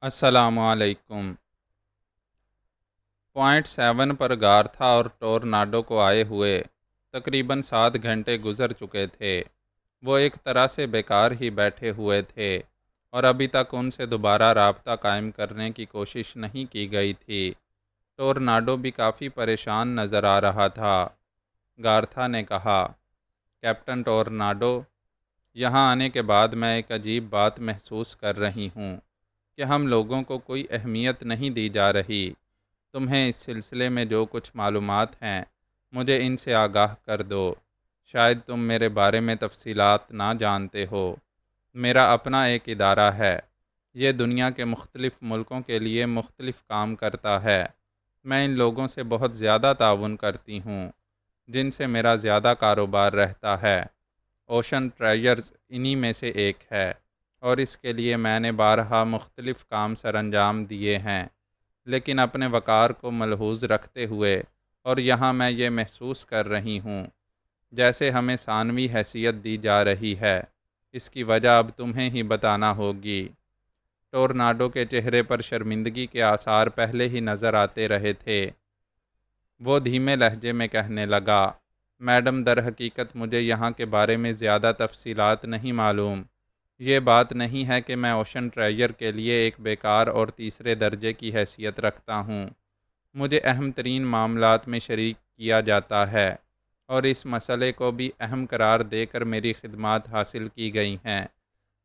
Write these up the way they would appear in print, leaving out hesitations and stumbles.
السلام علیکم۔ پوائنٹ 7 پر گارتھا اور ٹورناڈو کو آئے ہوئے تقریباً 7 گھنٹے گزر چکے تھے۔ وہ ایک طرح سے بیکار ہی بیٹھے ہوئے تھے اور ابھی تک ان سے دوبارہ رابطہ قائم کرنے کی کوشش نہیں کی گئی تھی۔ ٹورناڈو بھی کافی پریشان نظر آ رہا تھا۔ گارتھا نے کہا، کیپٹن ٹورناڈو، یہاں آنے کے بعد میں ایک عجیب بات محسوس کر رہی ہوں کہ ہم لوگوں کو کوئی اہمیت نہیں دی جا رہی۔ تمہیں اس سلسلے میں جو کچھ معلومات ہیں مجھے ان سے آگاہ کر دو۔ شاید تم میرے بارے میں تفصیلات نہ جانتے ہو۔ میرا اپنا ایک ادارہ ہے۔ یہ دنیا کے مختلف ملکوں کے لیے مختلف کام کرتا ہے۔ میں ان لوگوں سے بہت زیادہ تعاون کرتی ہوں جن سے میرا زیادہ کاروبار رہتا ہے۔ اوشن ٹریجرز انہی میں سے ایک ہے، اور اس کے لیے میں نے بارہا مختلف کام سر انجام دیے ہیں، لیکن اپنے وقار کو ملحوظ رکھتے ہوئے، اور یہاں میں یہ محسوس کر رہی ہوں جیسے ہمیں ثانوی حیثیت دی جا رہی ہے۔ اس کی وجہ اب تمہیں ہی بتانا ہوگی۔ ٹورناڈو کے چہرے پر شرمندگی کے آثار پہلے ہی نظر آتے رہے تھے۔ وہ دھیمے لہجے میں کہنے لگا، میڈم، در حقیقت مجھے یہاں کے بارے میں زیادہ تفصیلات نہیں معلوم۔ یہ بات نہیں ہے کہ میں اوشن ٹریجر کے لیے ایک بیکار اور تیسرے درجے کی حیثیت رکھتا ہوں۔ مجھے اہم ترین معاملات میں شریک کیا جاتا ہے، اور اس مسئلے کو بھی اہم قرار دے کر میری خدمات حاصل کی گئی ہیں،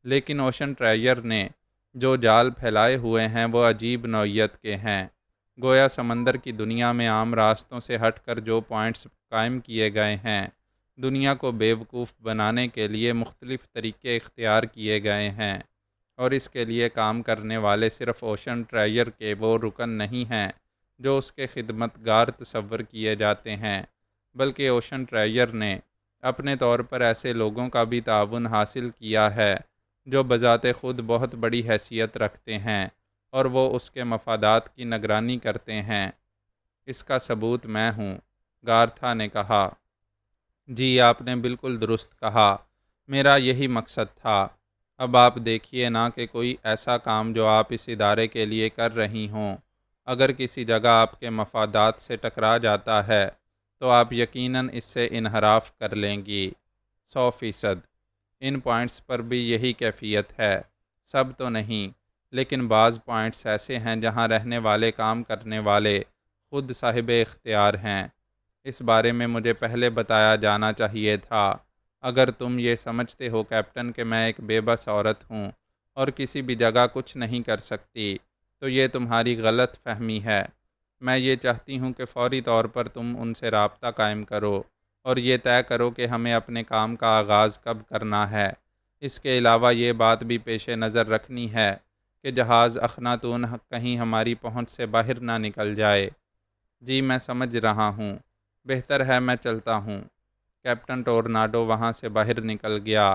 لیکن اوشن ٹریجر نے جو جال پھیلائے ہوئے ہیں وہ عجیب نوعیت کے ہیں۔ گویا سمندر کی دنیا میں عام راستوں سے ہٹ کر جو پوائنٹس قائم کیے گئے ہیں، دنیا کو بیوقوف بنانے کے لیے مختلف طریقے اختیار کیے گئے ہیں، اور اس کے لیے کام کرنے والے صرف اوشن ٹریجر کے وہ رکن نہیں ہیں جو اس کے خدمت گار تصور کیے جاتے ہیں، بلکہ اوشن ٹریجر نے اپنے طور پر ایسے لوگوں کا بھی تعاون حاصل کیا ہے جو بذات خود بہت بڑی حیثیت رکھتے ہیں، اور وہ اس کے مفادات کی نگرانی کرتے ہیں۔ اس کا ثبوت میں ہوں، گارتھا نے کہا۔ جی، آپ نے بالکل درست کہا، میرا یہی مقصد تھا۔ اب آپ دیکھیے نا کہ کوئی ایسا کام جو آپ اس ادارے کے لیے کر رہی ہوں، اگر کسی جگہ آپ کے مفادات سے ٹکرا جاتا ہے تو آپ یقیناً اس سے انحراف کر لیں گی۔ 100%۔ ان پوائنٹس پر بھی یہی کیفیت ہے۔ سب تو نہیں، لیکن بعض پوائنٹس ایسے ہیں جہاں رہنے والے کام کرنے والے خود صاحب اختیار ہیں۔ اس بارے میں مجھے پہلے بتایا جانا چاہیے تھا۔ اگر تم یہ سمجھتے ہو کیپٹن کہ میں ایک بے بس عورت ہوں اور کسی بھی جگہ کچھ نہیں کر سکتی، تو یہ تمہاری غلط فہمی ہے۔ میں یہ چاہتی ہوں کہ فوری طور پر تم ان سے رابطہ قائم کرو اور یہ طے کرو کہ ہمیں اپنے کام کا آغاز کب کرنا ہے۔ اس کے علاوہ یہ بات بھی پیش نظر رکھنی ہے کہ جہاز اخناتون کہیں ہماری پہنچ سے باہر نہ نکل جائے۔ جی، میں سمجھ رہا ہوں، بہتر ہے میں چلتا ہوں۔ کیپٹن ٹورناڈو وہاں سے باہر نکل گیا۔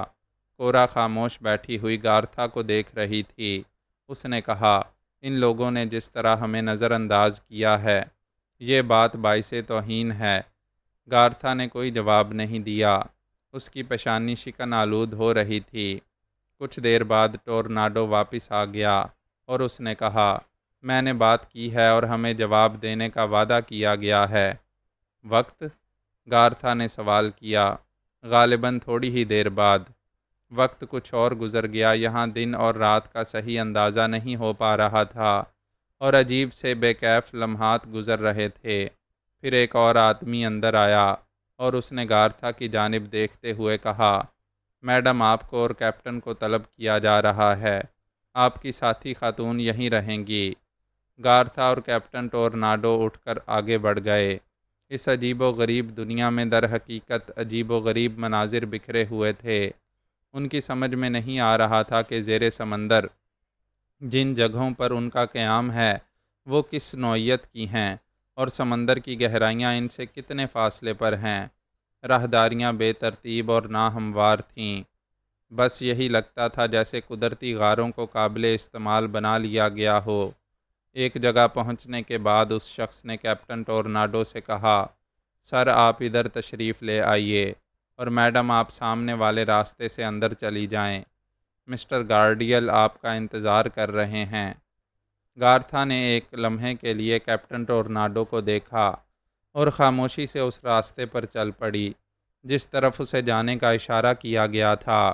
کورا خاموش بیٹھی ہوئی گارتھا کو دیکھ رہی تھی۔ اس نے کہا، ان لوگوں نے جس طرح ہمیں نظر انداز کیا ہے، یہ بات باعث توہین ہے۔ گارتھا نے کوئی جواب نہیں دیا۔ اس کی پیشانی شکن آلود ہو رہی تھی۔ کچھ دیر بعد ٹورناڈو واپس آ گیا اور اس نے کہا، میں نے بات کی ہے اور ہمیں جواب دینے کا وعدہ کیا گیا ہے۔ وقت؟ گارتھا نے سوال کیا۔ غالباً تھوڑی ہی دیر بعد۔ وقت کچھ اور گزر گیا۔ یہاں دن اور رات کا صحیح اندازہ نہیں ہو پا رہا تھا، اور عجیب سے بے کیف لمحات گزر رہے تھے۔ پھر ایک اور آدمی اندر آیا اور اس نے گارتھا کی جانب دیکھتے ہوئے کہا، میڈم، آپ کو اور کیپٹن کو طلب کیا جا رہا ہے۔ آپ کی ساتھی خاتون یہیں رہیں گی۔ گارتھا اور کیپٹن ٹورناڈو اٹھ کر آگے بڑھ گئے۔ اس عجیب و غریب دنیا میں در حقیقت عجیب و غریب مناظر بکھرے ہوئے تھے۔ ان کی سمجھ میں نہیں آ رہا تھا کہ زیر سمندر جن جگہوں پر ان کا قیام ہے وہ کس نوعیت کی ہیں، اور سمندر کی گہرائیاں ان سے کتنے فاصلے پر ہیں۔ راہداریاں بے ترتیب اور ناہموار تھیں۔ بس یہی لگتا تھا جیسے قدرتی غاروں کو قابل استعمال بنا لیا گیا ہو۔ ایک جگہ پہنچنے کے بعد اس شخص نے کیپٹن ٹورناڈو سے کہا، سر، آپ ادھر تشریف لے آئیے، اور میڈم، آپ سامنے والے راستے سے اندر چلی جائیں۔ مسٹر گارڈیل آپ کا انتظار کر رہے ہیں۔ گارتھا نے ایک لمحے کے لیے کیپٹن ٹورناڈو کو دیکھا اور خاموشی سے اس راستے پر چل پڑی جس طرف اسے جانے کا اشارہ کیا گیا تھا۔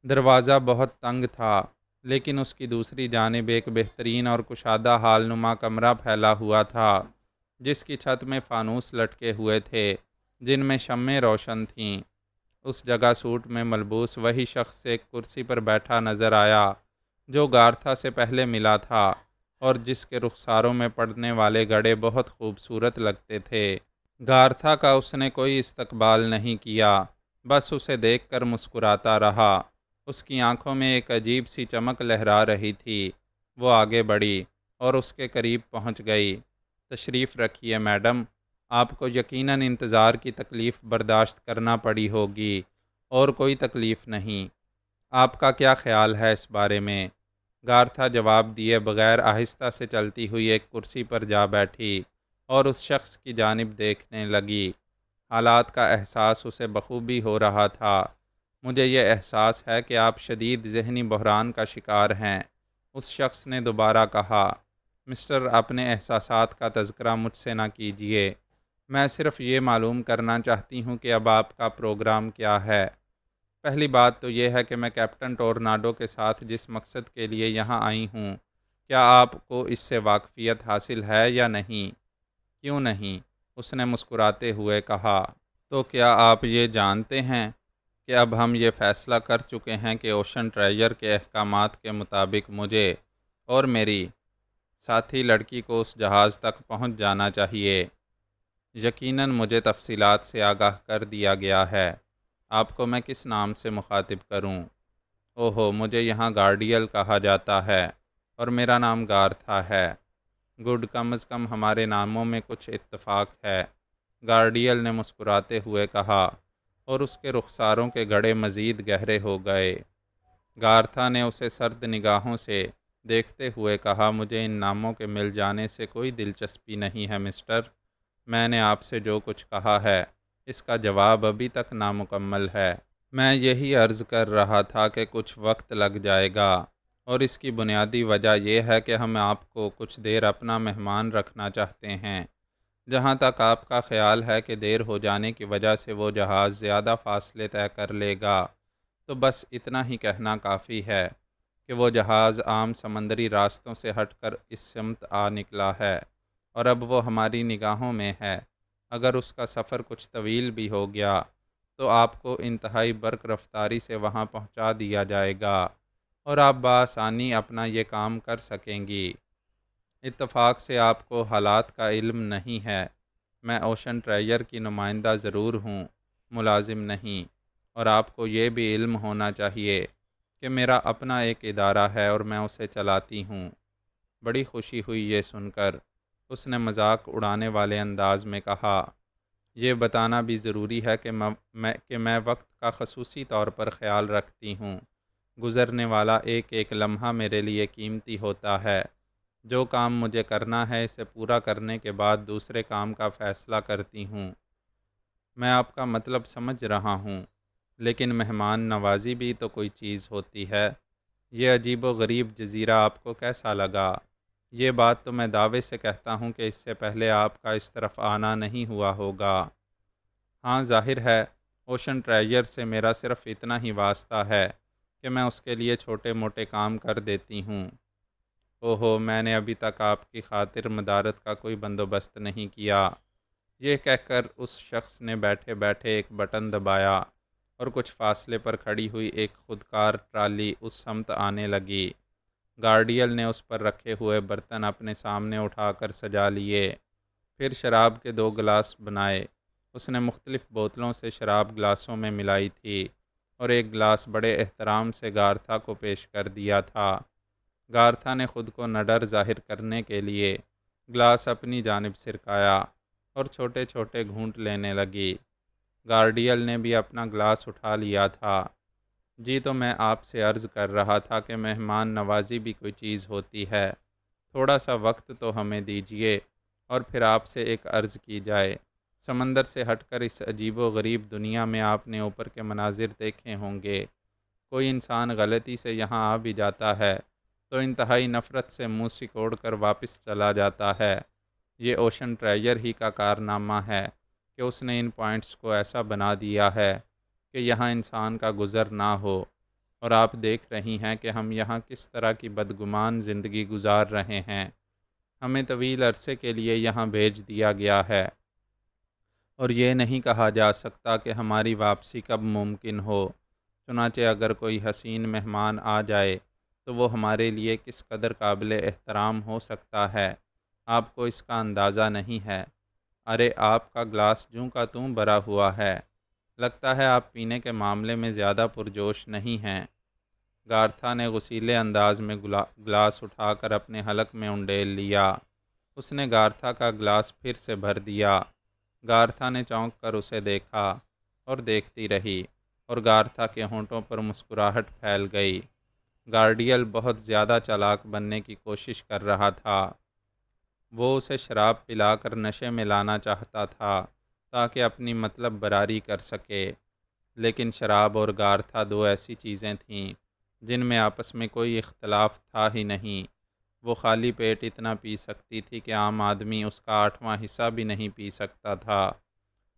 دروازہ بہت تنگ تھا، لیکن اس کی دوسری جانب ایک بہترین اور کشادہ حال نما کمرہ پھیلا ہوا تھا جس کی چھت میں فانوس لٹکے ہوئے تھے جن میں شمعیں روشن تھیں۔ اس جگہ سوٹ میں ملبوس وہی شخص ایک کرسی پر بیٹھا نظر آیا جو گارتھا سے پہلے ملا تھا اور جس کے رخساروں میں پڑنے والے گڑھے بہت خوبصورت لگتے تھے۔ گارتھا کا اس نے کوئی استقبال نہیں کیا، بس اسے دیکھ کر مسکراتا رہا۔ اس کی آنکھوں میں ایک عجیب سی چمک لہرا رہی تھی۔ وہ آگے بڑھی اور اس کے قریب پہنچ گئی۔ تشریف رکھیے میڈم، آپ کو یقیناً انتظار کی تکلیف برداشت کرنا پڑی ہوگی، اور کوئی تکلیف نہیں۔ آپ کا کیا خیال ہے اس بارے میں؟ گارتھا جواب دیے بغیر آہستہ سے چلتی ہوئی ایک کرسی پر جا بیٹھی اور اس شخص کی جانب دیکھنے لگی۔ حالات کا احساس اسے بخوبی ہو رہا تھا۔ مجھے یہ احساس ہے کہ آپ شدید ذہنی بحران کا شکار ہیں، اس شخص نے دوبارہ کہا۔ مسٹر، اپنے احساسات کا تذکرہ مجھ سے نہ کیجیے۔ میں صرف یہ معلوم کرنا چاہتی ہوں کہ اب آپ کا پروگرام کیا ہے۔ پہلی بات تو یہ ہے کہ میں کیپٹن ٹورناڈو کے ساتھ جس مقصد کے لیے یہاں آئی ہوں، کیا آپ کو اس سے واقفیت حاصل ہے یا نہیں؟ کیوں نہیں؟ اس نے مسکراتے ہوئے کہا۔ تو کیا آپ یہ جانتے ہیں کہ اب ہم یہ فیصلہ کر چکے ہیں کہ اوشن ٹریجر کے احکامات کے مطابق مجھے اور میری ساتھی لڑکی کو اس جہاز تک پہنچ جانا چاہیے۔ یقیناً مجھے تفصیلات سے آگاہ کر دیا گیا ہے۔ آپ کو میں کس نام سے مخاطب کروں؟ اوہو، مجھے یہاں گارڈیل کہا جاتا ہے اور میرا نام گارتھا ہے۔ گڈ، کم از کم ہمارے ناموں میں کچھ اتفاق ہے، گارڈیل نے مسکراتے ہوئے کہا، اور اس کے رخساروں کے گڑھے مزید گہرے ہو گئے۔ گارتھا نے اسے سرد نگاہوں سے دیکھتے ہوئے کہا، مجھے ان ناموں کے مل جانے سے کوئی دلچسپی نہیں ہے مسٹر۔ میں نے آپ سے جو کچھ کہا ہے اس کا جواب ابھی تک نامکمل ہے۔ میں یہی عرض کر رہا تھا کہ کچھ وقت لگ جائے گا، اور اس کی بنیادی وجہ یہ ہے کہ ہم آپ کو کچھ دیر اپنا مہمان رکھنا چاہتے ہیں۔ جہاں تک آپ کا خیال ہے کہ دیر ہو جانے کی وجہ سے وہ جہاز زیادہ فاصلے طے کر لے گا، تو بس اتنا ہی کہنا کافی ہے کہ وہ جہاز عام سمندری راستوں سے ہٹ کر اس سمت آ نکلا ہے، اور اب وہ ہماری نگاہوں میں ہے۔ اگر اس کا سفر کچھ طویل بھی ہو گیا تو آپ کو انتہائی برق رفتاری سے وہاں پہنچا دیا جائے گا، اور آپ بآسانی اپنا یہ کام کر سکیں گی۔ اتفاق سے آپ کو حالات کا علم نہیں ہے۔ میں اوشن ٹریجر کی نمائندہ ضرور ہوں، ملازم نہیں، اور آپ کو یہ بھی علم ہونا چاہیے کہ میرا اپنا ایک ادارہ ہے اور میں اسے چلاتی ہوں۔ بڑی خوشی ہوئی یہ سن کر۔ اس نے مذاق اڑانے والے انداز میں کہا، یہ بتانا بھی ضروری ہے کہ میں وقت کا خصوصی طور پر خیال رکھتی ہوں۔ گزرنے والا ایک ایک لمحہ میرے لیے قیمتی ہوتا ہے۔ جو کام مجھے کرنا ہے اسے پورا کرنے کے بعد دوسرے کام کا فیصلہ کرتی ہوں۔ میں آپ کا مطلب سمجھ رہا ہوں، لیکن مہمان نوازی بھی تو کوئی چیز ہوتی ہے۔ یہ عجیب و غریب جزیرہ آپ کو کیسا لگا؟ یہ بات تو میں دعوے سے کہتا ہوں کہ اس سے پہلے آپ کا اس طرف آنا نہیں ہوا ہوگا۔ ہاں، ظاہر ہے اوشن ٹریجر سے میرا صرف اتنا ہی واسطہ ہے کہ میں اس کے لیے چھوٹے موٹے کام کر دیتی ہوں۔ اوہو، میں نے ابھی تک آپ کی خاطر مدارت کا کوئی بندوبست نہیں کیا۔ یہ کہہ کر اس شخص نے بیٹھے بیٹھے ایک بٹن دبایا اور کچھ فاصلے پر کھڑی ہوئی ایک خودکار ٹرالی اس سمت آنے لگی۔ گارڈیل نے اس پر رکھے ہوئے برتن اپنے سامنے اٹھا کر سجا لیے، پھر شراب کے 2 گلاس بنائے۔ اس نے مختلف بوتلوں سے شراب گلاسوں میں ملائی تھی اور ایک گلاس بڑے احترام سے گارتھا کو پیش کر دیا تھا۔ گارتھا نے خود کو نڈر ظاہر کرنے کے لیے گلاس اپنی جانب سرکایا اور چھوٹے چھوٹے گھونٹ لینے لگی۔ گارڈیل نے بھی اپنا گلاس اٹھا لیا تھا۔ جی، تو میں آپ سے عرض کر رہا تھا کہ مہمان نوازی بھی کوئی چیز ہوتی ہے۔ تھوڑا سا وقت تو ہمیں دیجیے، اور پھر آپ سے ایک عرض کی جائے۔ سمندر سے ہٹ کر اس عجیب و غریب دنیا میں آپ نے اوپر کے مناظر دیکھے ہوں گے۔ کوئی انسان غلطی سے یہاں آ بھی جاتا ہے تو انتہائی نفرت سے منہ سکوڑ کر واپس چلا جاتا ہے۔ یہ اوشن ٹریجر ہی کا کارنامہ ہے کہ اس نے ان پوائنٹس کو ایسا بنا دیا ہے کہ یہاں انسان کا گزر نہ ہو، اور آپ دیکھ رہی ہیں کہ ہم یہاں کس طرح کی بدگمان زندگی گزار رہے ہیں۔ ہمیں طویل عرصے کے لیے یہاں بھیج دیا گیا ہے، اور یہ نہیں کہا جا سکتا کہ ہماری واپسی کب ممکن ہو۔ چنانچہ اگر کوئی حسین مہمان آ جائے تو وہ ہمارے لیے کس قدر قابل احترام ہو سکتا ہے، آپ کو اس کا اندازہ نہیں ہے۔ ارے آپ کا گلاس جوں کا توں بھرا ہوا ہے، لگتا ہے آپ پینے کے معاملے میں زیادہ پرجوش نہیں ہیں۔ گارتھا نے غصیلے انداز میں گلاس اٹھا کر اپنے حلق میں انڈیل لیا۔ اس نے گارتھا کا گلاس پھر سے بھر دیا۔ گارتھا نے چونک کر اسے دیکھا اور دیکھتی رہی، اور گارتھا کے ہونٹوں پر مسکراہٹ پھیل گئی۔ گارڈیل بہت زیادہ چالاک بننے کی کوشش کر رہا تھا۔ وہ اسے شراب پلا کر نشے میں لانا چاہتا تھا تاکہ اپنی مطلب براری کر سکے، لیکن شراب اور گارتھا دو ایسی چیزیں تھیں جن میں آپس میں کوئی اختلاف تھا ہی نہیں۔ وہ خالی پیٹ اتنا پی سکتی تھی کہ عام آدمی اس کا 8واں حصہ بھی نہیں پی سکتا تھا۔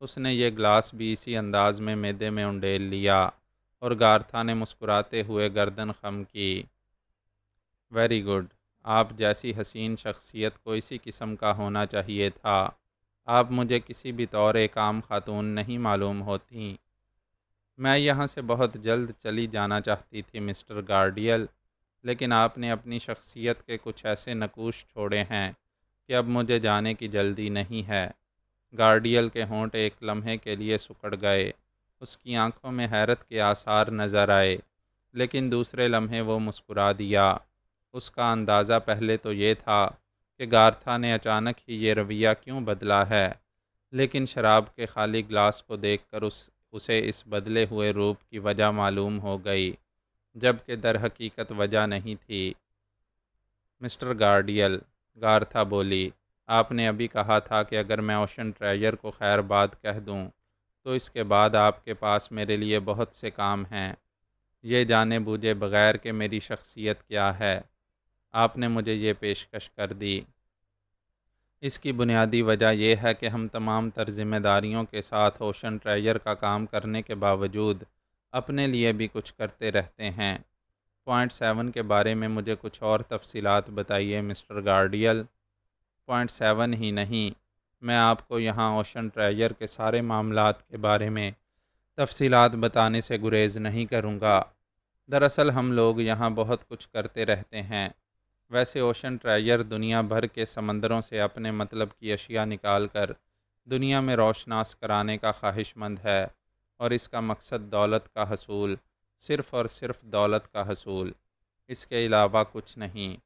اس نے یہ گلاس بھی اسی انداز میں معدے میں انڈیل لیا، اور گارتھا نے مسکراتے ہوئے گردن خم کی۔ ویری گڈ، آپ جیسی حسین شخصیت کو اسی قسم کا ہونا چاہیے تھا۔ آپ مجھے کسی بھی طور ایک عام خاتون نہیں معلوم ہوتیں۔ میں یہاں سے بہت جلد چلی جانا چاہتی تھی مسٹر گارڈیل، لیکن آپ نے اپنی شخصیت کے کچھ ایسے نقوش چھوڑے ہیں کہ اب مجھے جانے کی جلدی نہیں ہے۔ گارڈیل کے ہونٹ ایک لمحے کے لیے سکڑ گئے، اس کی آنکھوں میں حیرت کے آثار نظر آئے، لیکن دوسرے لمحے وہ مسکرا دیا۔ اس کا اندازہ پہلے تو یہ تھا کہ گارتھا نے اچانک ہی یہ رویہ کیوں بدلا ہے، لیکن شراب کے خالی گلاس کو دیکھ کر اسے اس بدلے ہوئے روپ کی وجہ معلوم ہو گئی، جبکہ در حقیقت وجہ نہیں تھی۔ مسٹر گارڈیل، گارتھا بولی، آپ نے ابھی کہا تھا کہ اگر میں اوشن ٹریجر کو خیر باد کہہ دوں تو اس کے بعد آپ کے پاس میرے لیے بہت سے کام ہیں، یہ جانے بوجھے بغیر کہ میری شخصیت کیا ہے آپ نے مجھے یہ پیشکش کر دی۔ اس کی بنیادی وجہ یہ ہے کہ ہم تمام تر ذمہ داریوں کے ساتھ اوشن ٹریجر کا کام کرنے کے باوجود اپنے لیے بھی کچھ کرتے رہتے ہیں۔ پوائنٹ 7 کے بارے میں مجھے کچھ اور تفصیلات بتائیے مسٹر گارڈیل۔ پوائنٹ 7 ہی نہیں، میں آپ کو یہاں اوشن ٹریجر کے سارے معاملات کے بارے میں تفصیلات بتانے سے گریز نہیں کروں گا۔ دراصل ہم لوگ یہاں بہت کچھ کرتے رہتے ہیں۔ ویسے اوشن ٹریجر دنیا بھر کے سمندروں سے اپنے مطلب کی اشیاء نکال کر دنیا میں روشناس کرانے کا خواہش مند ہے، اور اس کا مقصد دولت کا حصول، صرف اور صرف دولت کا حصول، اس کے علاوہ کچھ نہیں۔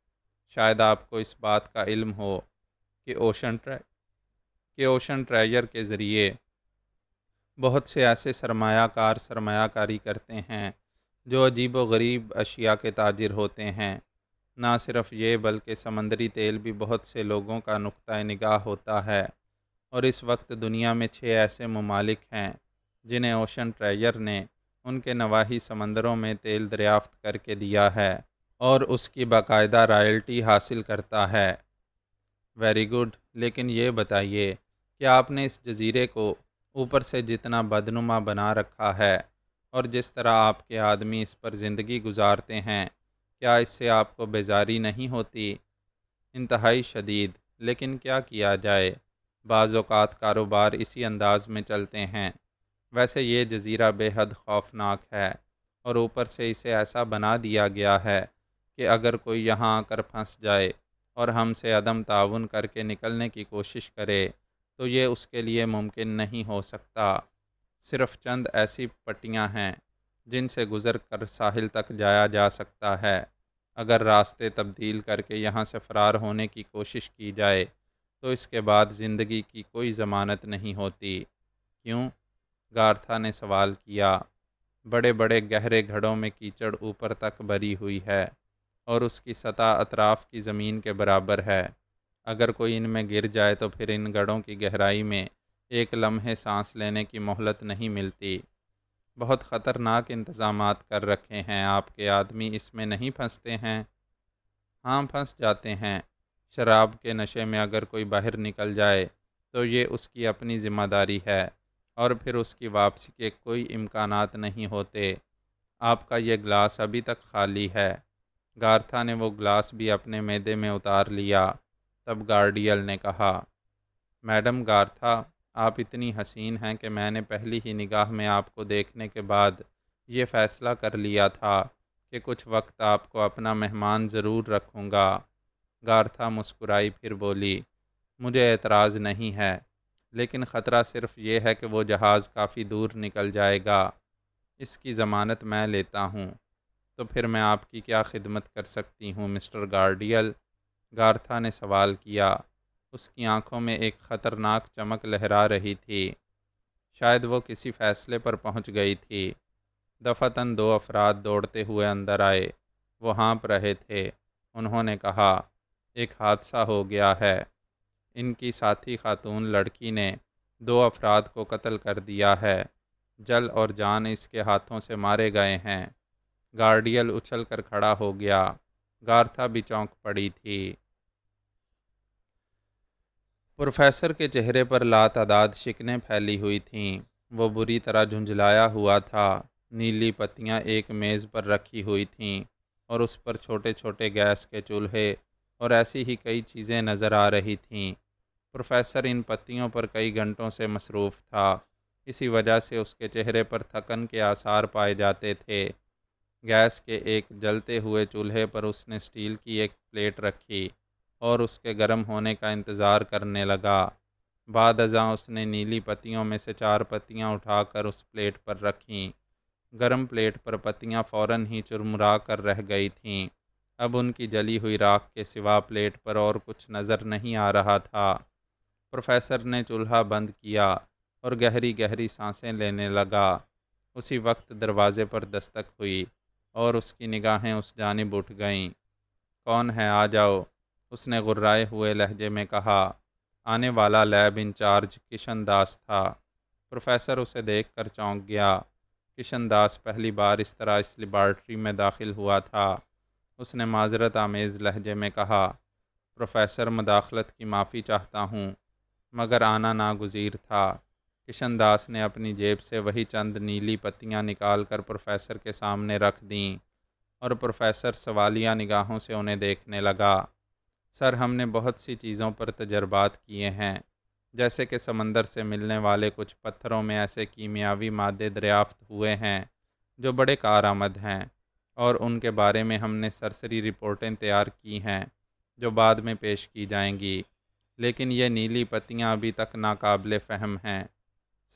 شاید آپ کو اس بات کا علم ہو کہ اوشن ٹریجر کے ذریعے بہت سے ایسے سرمایہ کار سرمایہ کاری کرتے ہیں جو عجیب و غریب اشیاء کے تاجر ہوتے ہیں۔ نہ صرف یہ بلکہ سمندری تیل بھی بہت سے لوگوں کا نقطہ نگاہ ہوتا ہے، اور اس وقت دنیا میں 6 ایسے ممالک ہیں جنہیں اوشن ٹریجر نے ان کے نواحی سمندروں میں تیل دریافت کر کے دیا ہے اور اس کی باقاعدہ رائلٹی حاصل کرتا ہے۔ ویری گڈ، لیکن یہ بتائیے کہ آپ نے اس جزیرے کو اوپر سے جتنا بدنما بنا رکھا ہے اور جس طرح آپ کے آدمی اس پر زندگی گزارتے ہیں، کیا اس سے آپ کو بیزاری نہیں ہوتی؟ انتہائی شدید، لیکن کیا کیا جائے، بعض اوقات کاروبار اسی انداز میں چلتے ہیں۔ ویسے یہ جزیرہ بے حد خوفناک ہے، اور اوپر سے اسے ایسا بنا دیا گیا ہے کہ اگر کوئی یہاں آ کر پھنس جائے اور ہم سے عدم تعاون کر کے نکلنے کی کوشش کرے تو یہ اس کے لیے ممکن نہیں ہو سکتا۔ صرف چند ایسی پٹیاں ہیں جن سے گزر کر ساحل تک جایا جا سکتا ہے۔ اگر راستے تبدیل کر کے یہاں سے فرار ہونے کی کوشش کی جائے تو اس کے بعد زندگی کی کوئی ضمانت نہیں ہوتی۔ کیوں؟ گارتھا نے سوال کیا۔ بڑے بڑے گہرے گھڑوں میں کیچڑ اوپر تک بھری ہوئی ہے، اور اس کی سطح اطراف کی زمین کے برابر ہے۔ اگر کوئی ان میں گر جائے تو پھر ان گڑھوں کی گہرائی میں ایک لمحے سانس لینے کی مہلت نہیں ملتی۔ بہت خطرناک انتظامات کر رکھے ہیں، آپ کے آدمی اس میں نہیں پھنستے ہیں؟ ہاں پھنس جاتے ہیں۔ شراب کے نشے میں اگر کوئی باہر نکل جائے تو یہ اس کی اپنی ذمہ داری ہے، اور پھر اس کی واپسی کے کوئی امکانات نہیں ہوتے۔ آپ کا یہ گلاس ابھی تک خالی ہے۔ گارتھا نے وہ گلاس بھی اپنے معدے میں اتار لیا۔ تب گارڈیل نے کہا، میڈم گارتھا، آپ اتنی حسین ہیں کہ میں نے پہلی ہی نگاہ میں آپ کو دیکھنے کے بعد یہ فیصلہ کر لیا تھا کہ کچھ وقت آپ کو اپنا مہمان ضرور رکھوں گا۔ گارتھا مسکرائی، پھر بولی، مجھے اعتراض نہیں ہے، لیکن خطرہ صرف یہ ہے کہ وہ جہاز کافی دور نکل جائے گا۔ اس کی ضمانت میں لیتا ہوں۔ تو پھر میں آپ کی کیا خدمت کر سکتی ہوں مسٹر گارڈیل؟ گارتھا نے سوال کیا۔ اس کی آنکھوں میں ایک خطرناک چمک لہرا رہی تھی۔ شاید وہ کسی فیصلے پر پہنچ گئی تھی۔ دفعتاً دو افراد دوڑتے ہوئے اندر آئے۔ وہ ہانپ رہے تھے۔ انہوں نے کہا، ایک حادثہ ہو گیا ہے۔ ان کی ساتھی خاتون لڑکی نے 2 افراد کو قتل کر دیا ہے۔ جل اور جان اس کے ہاتھوں سے مارے گئے ہیں۔ گارڈیل اچھل کر کھڑا ہو گیا۔ گارتھا بھی چونک پڑی تھی۔ پروفیسر کے چہرے پر لاتعداد شکنیں پھیلی ہوئی تھیں۔ وہ بری طرح جھنجھلایا ہوا تھا۔ نیلی پتیاں ایک میز پر رکھی ہوئی تھیں اور اس پر چھوٹے چھوٹے گیس کے چولہے اور ایسی ہی کئی چیزیں نظر آ رہی تھیں۔ پروفیسر ان پتیوں پر کئی گھنٹوں سے مصروف تھا۔ اسی وجہ سے اس کے چہرے پر تھکن کے آثار پائے جاتے تھے۔ گیس کے ایک جلتے ہوئے چولہے پر اس نے اسٹیل کی ایک پلیٹ رکھی اور اس کے گرم ہونے کا انتظار کرنے لگا۔ بعد ازاں اس نے نیلی پتیوں میں سے 4 پتیاں اٹھا کر اس پلیٹ پر رکھیں۔ گرم پلیٹ پر پتیاں فوراً ہی چرمرا کر رہ گئی تھیں۔ اب ان کی جلی ہوئی راکھ کے سوا پلیٹ پر اور کچھ نظر نہیں آ رہا تھا۔ پروفیسر نے چولہا بند کیا اور گہری گہری سانسیں لینے لگا۔ اسی وقت دروازے پر دستک ہوئی اور اس کی نگاہیں اس جانب اٹھ گئیں۔ کون ہے؟ آ جاؤ، اس نے غرائے ہوئے لہجے میں کہا۔ آنے والا لیب انچارج کشن داس تھا۔ پروفیسر اسے دیکھ کر چونک گیا۔ کشن داس پہلی بار اس طرح اس لیبارٹری میں داخل ہوا تھا۔ اس نے معذرت آمیز لہجے میں کہا، پروفیسر مداخلت کی معافی چاہتا ہوں، مگر آنا ناگزیر تھا۔ کشن داس نے اپنی جیب سے وہی چند نیلی پتیاں نکال کر پروفیسر کے سامنے رکھ دیں اور پروفیسر سوالیہ نگاہوں سے انہیں دیکھنے لگا۔ سر، ہم نے بہت سی چیزوں پر تجربات کیے ہیں، جیسے کہ سمندر سے ملنے والے کچھ پتھروں میں ایسے کیمیاوی مادے دریافت ہوئے ہیں جو بڑے کارآمد ہیں، اور ان کے بارے میں ہم نے سرسری رپورٹیں تیار کی ہیں جو بعد میں پیش کی جائیں گی، لیکن یہ نیلی پتیاں ابھی تک ناقابل فہم ہیں۔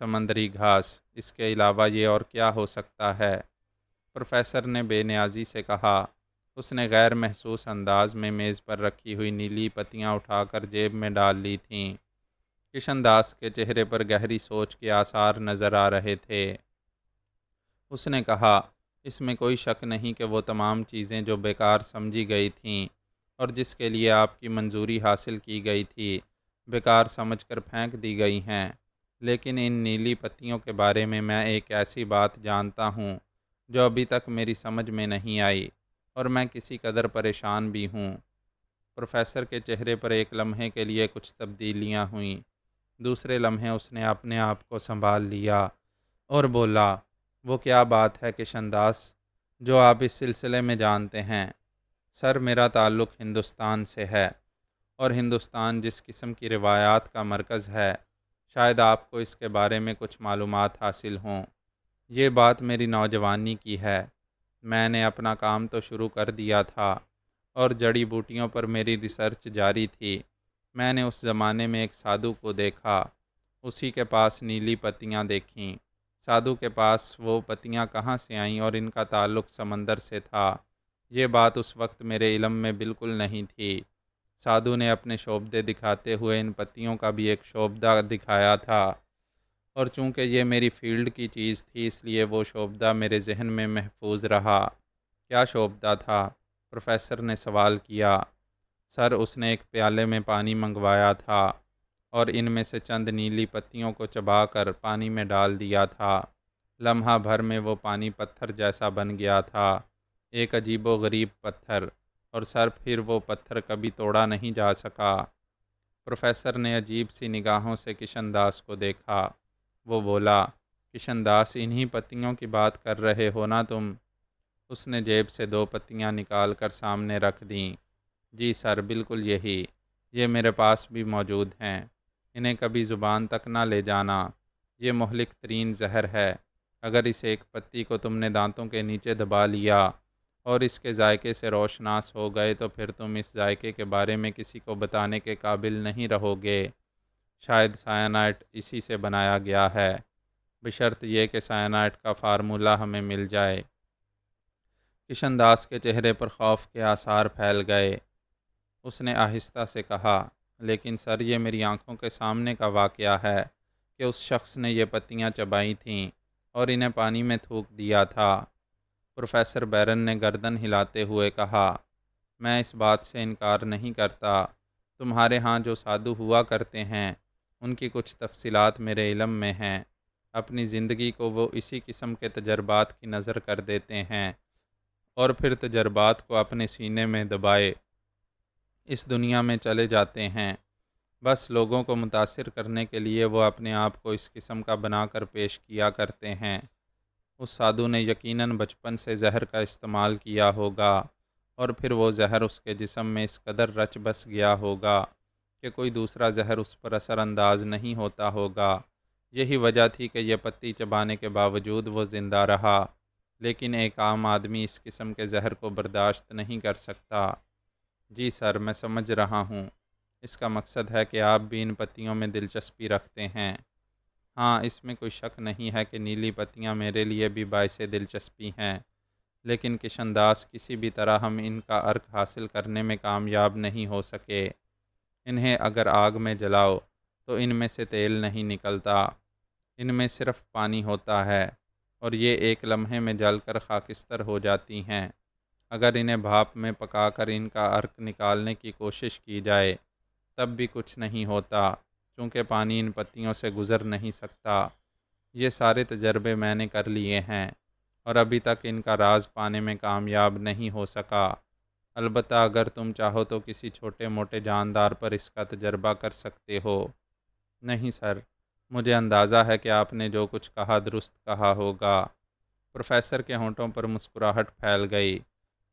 سمندری گھاس، اس کے علاوہ یہ اور کیا ہو سکتا ہے؟ پروفیسر نے بے نیازی سے کہا۔ اس نے غیر محسوس انداز میں میز پر رکھی ہوئی نیلی پتیاں اٹھا کر جیب میں ڈال لی تھیں۔ کشن داس کے چہرے پر گہری سوچ کے آثار نظر آ رہے تھے۔ اس نے کہا، اس میں کوئی شک نہیں کہ وہ تمام چیزیں جو بیکار سمجھی گئی تھیں اور جس کے لیے آپ کی منظوری حاصل کی گئی تھی، بیکار سمجھ کر پھینک دی گئی ہیں، لیکن ان نیلی پتیوں کے بارے میں ایک ایسی بات جانتا ہوں جو ابھی تک میری سمجھ میں نہیں آئی، اور میں کسی قدر پریشان بھی ہوں۔ پروفیسر کے چہرے پر ایک لمحے کے لیے کچھ تبدیلیاں ہوئیں۔ دوسرے لمحے اس نے اپنے آپ کو سنبھال لیا اور بولا، وہ کیا بات ہے کشن داس جو آپ اس سلسلے میں جانتے ہیں؟ سر، میرا تعلق ہندوستان سے ہے، اور ہندوستان جس قسم کی روایات کا مرکز ہے، شاید آپ کو اس کے بارے میں کچھ معلومات حاصل ہوں۔ یہ بات میری نوجوانی کی ہے۔ میں نے اپنا کام تو شروع کر دیا تھا اور جڑی بوٹیوں پر میری ریسرچ جاری تھی۔ میں نے اس زمانے میں ایک سادھو کو دیکھا، اسی کے پاس نیلی پتیاں دیکھیں۔ سادھو کے پاس وہ پتیاں کہاں سے آئیں اور ان کا تعلق سمندر سے تھا، یہ بات اس وقت میرے علم میں بالکل نہیں تھی۔ سادھو نے اپنے شعبدے دکھاتے ہوئے ان پتیوں کا بھی ایک شعبدہ دکھایا تھا، اور چونکہ یہ میری فیلڈ کی چیز تھی اس لیے وہ شعبدہ میرے ذہن میں محفوظ رہا۔ کیا شعبدہ تھا؟ پروفیسر نے سوال کیا۔ سر، اس نے ایک پیالے میں پانی منگوایا تھا اور ان میں سے چند نیلی پتیوں کو چبا کر پانی میں ڈال دیا تھا۔ لمحہ بھر میں وہ پانی پتھر جیسا بن گیا تھا، ایک عجیب و غریب پتھر۔ اور سر پھر وہ پتھر کبھی توڑا نہیں جا سکا۔ پروفیسر نے عجیب سی نگاہوں سے کشن داس کو دیکھا۔ وہ بولا، کشن داس، انہی پتیوں کی بات کر رہے ہو نا تم؟ اس نے جیب سے 2 پتیاں نکال کر سامنے رکھ دیں۔ جی سر، بالکل یہی، یہ میرے پاس بھی موجود ہیں۔ انہیں کبھی زبان تک نہ لے جانا، یہ مہلک ترین زہر ہے۔ اگر اس ایک پتی کو تم نے دانتوں کے نیچے دبا لیا اور اس کے ذائقے سے روشناس ہو گئے تو پھر تم اس ذائقے کے بارے میں کسی کو بتانے کے قابل نہیں رہو گے۔ شاید سائنائڈ اسی سے بنایا گیا ہے، بشرط یہ کہ سائنائڈ کا فارمولہ ہمیں مل جائے۔ کشن داس کے چہرے پر خوف کے آثار پھیل گئے۔ اس نے آہستہ سے کہا، لیکن سر، یہ میری آنکھوں کے سامنے کا واقعہ ہے کہ اس شخص نے یہ پتیاں چبائی تھیں اور انہیں پانی میں تھوک دیا تھا۔ پروفیسر بیرن نے گردن ہلاتے ہوئے کہا، میں اس بات سے انکار نہیں کرتا۔ تمہارے ہاں جو سادھو ہوا کرتے ہیں ان کی کچھ تفصیلات میرے علم میں ہیں۔ اپنی زندگی کو وہ اسی قسم کے تجربات کی نظر کر دیتے ہیں اور پھر تجربات کو اپنے سینے میں دبائے اس دنیا میں چلے جاتے ہیں۔ بس لوگوں کو متاثر کرنے کے لیے وہ اپنے آپ کو اس قسم کا بنا کر پیش کیا کرتے ہیں۔ اس سادھو نے یقیناً بچپن سے زہر کا استعمال کیا ہوگا اور پھر وہ زہر اس کے جسم میں اس قدر رچ بس گیا ہوگا کہ کوئی دوسرا زہر اس پر اثر انداز نہیں ہوتا ہوگا۔ یہی وجہ تھی کہ یہ پتی چبانے کے باوجود وہ زندہ رہا، لیکن ایک عام آدمی اس قسم کے زہر کو برداشت نہیں کر سکتا۔ جی سر، میں سمجھ رہا ہوں۔ اس کا مقصد ہے کہ آپ بھی ان پتیوں میں دلچسپی رکھتے ہیں۔ ہاں، اس میں کوئی شک نہیں ہے کہ نیلی پتیاں میرے لیے بھی باعث دلچسپی ہیں، لیکن کشن داس، کسی بھی طرح ہم ان کا عرق حاصل کرنے میں کامیاب نہیں ہو سکے۔ انہیں اگر آگ میں جلاؤ تو ان میں سے تیل نہیں نکلتا، ان میں صرف پانی ہوتا ہے اور یہ ایک لمحے میں جل کر خاکستر ہو جاتی ہیں۔ اگر انہیں بھاپ میں پکا کر ان کا عرق نکالنے کی کوشش کی جائے تب بھی کچھ نہیں ہوتا، چونکہ پانی ان پتیوں سے گزر نہیں سکتا۔ یہ سارے تجربے میں نے کر لیے ہیں اور ابھی تک ان کا راز پانے میں کامیاب نہیں ہو سکا۔ البتہ اگر تم چاہو تو کسی چھوٹے موٹے جاندار پر اس کا تجربہ کر سکتے ہو۔ نہیں سر، مجھے اندازہ ہے کہ آپ نے جو کچھ کہا درست کہا ہوگا۔ پروفیسر کے ہونٹوں پر مسکراہٹ پھیل گئی۔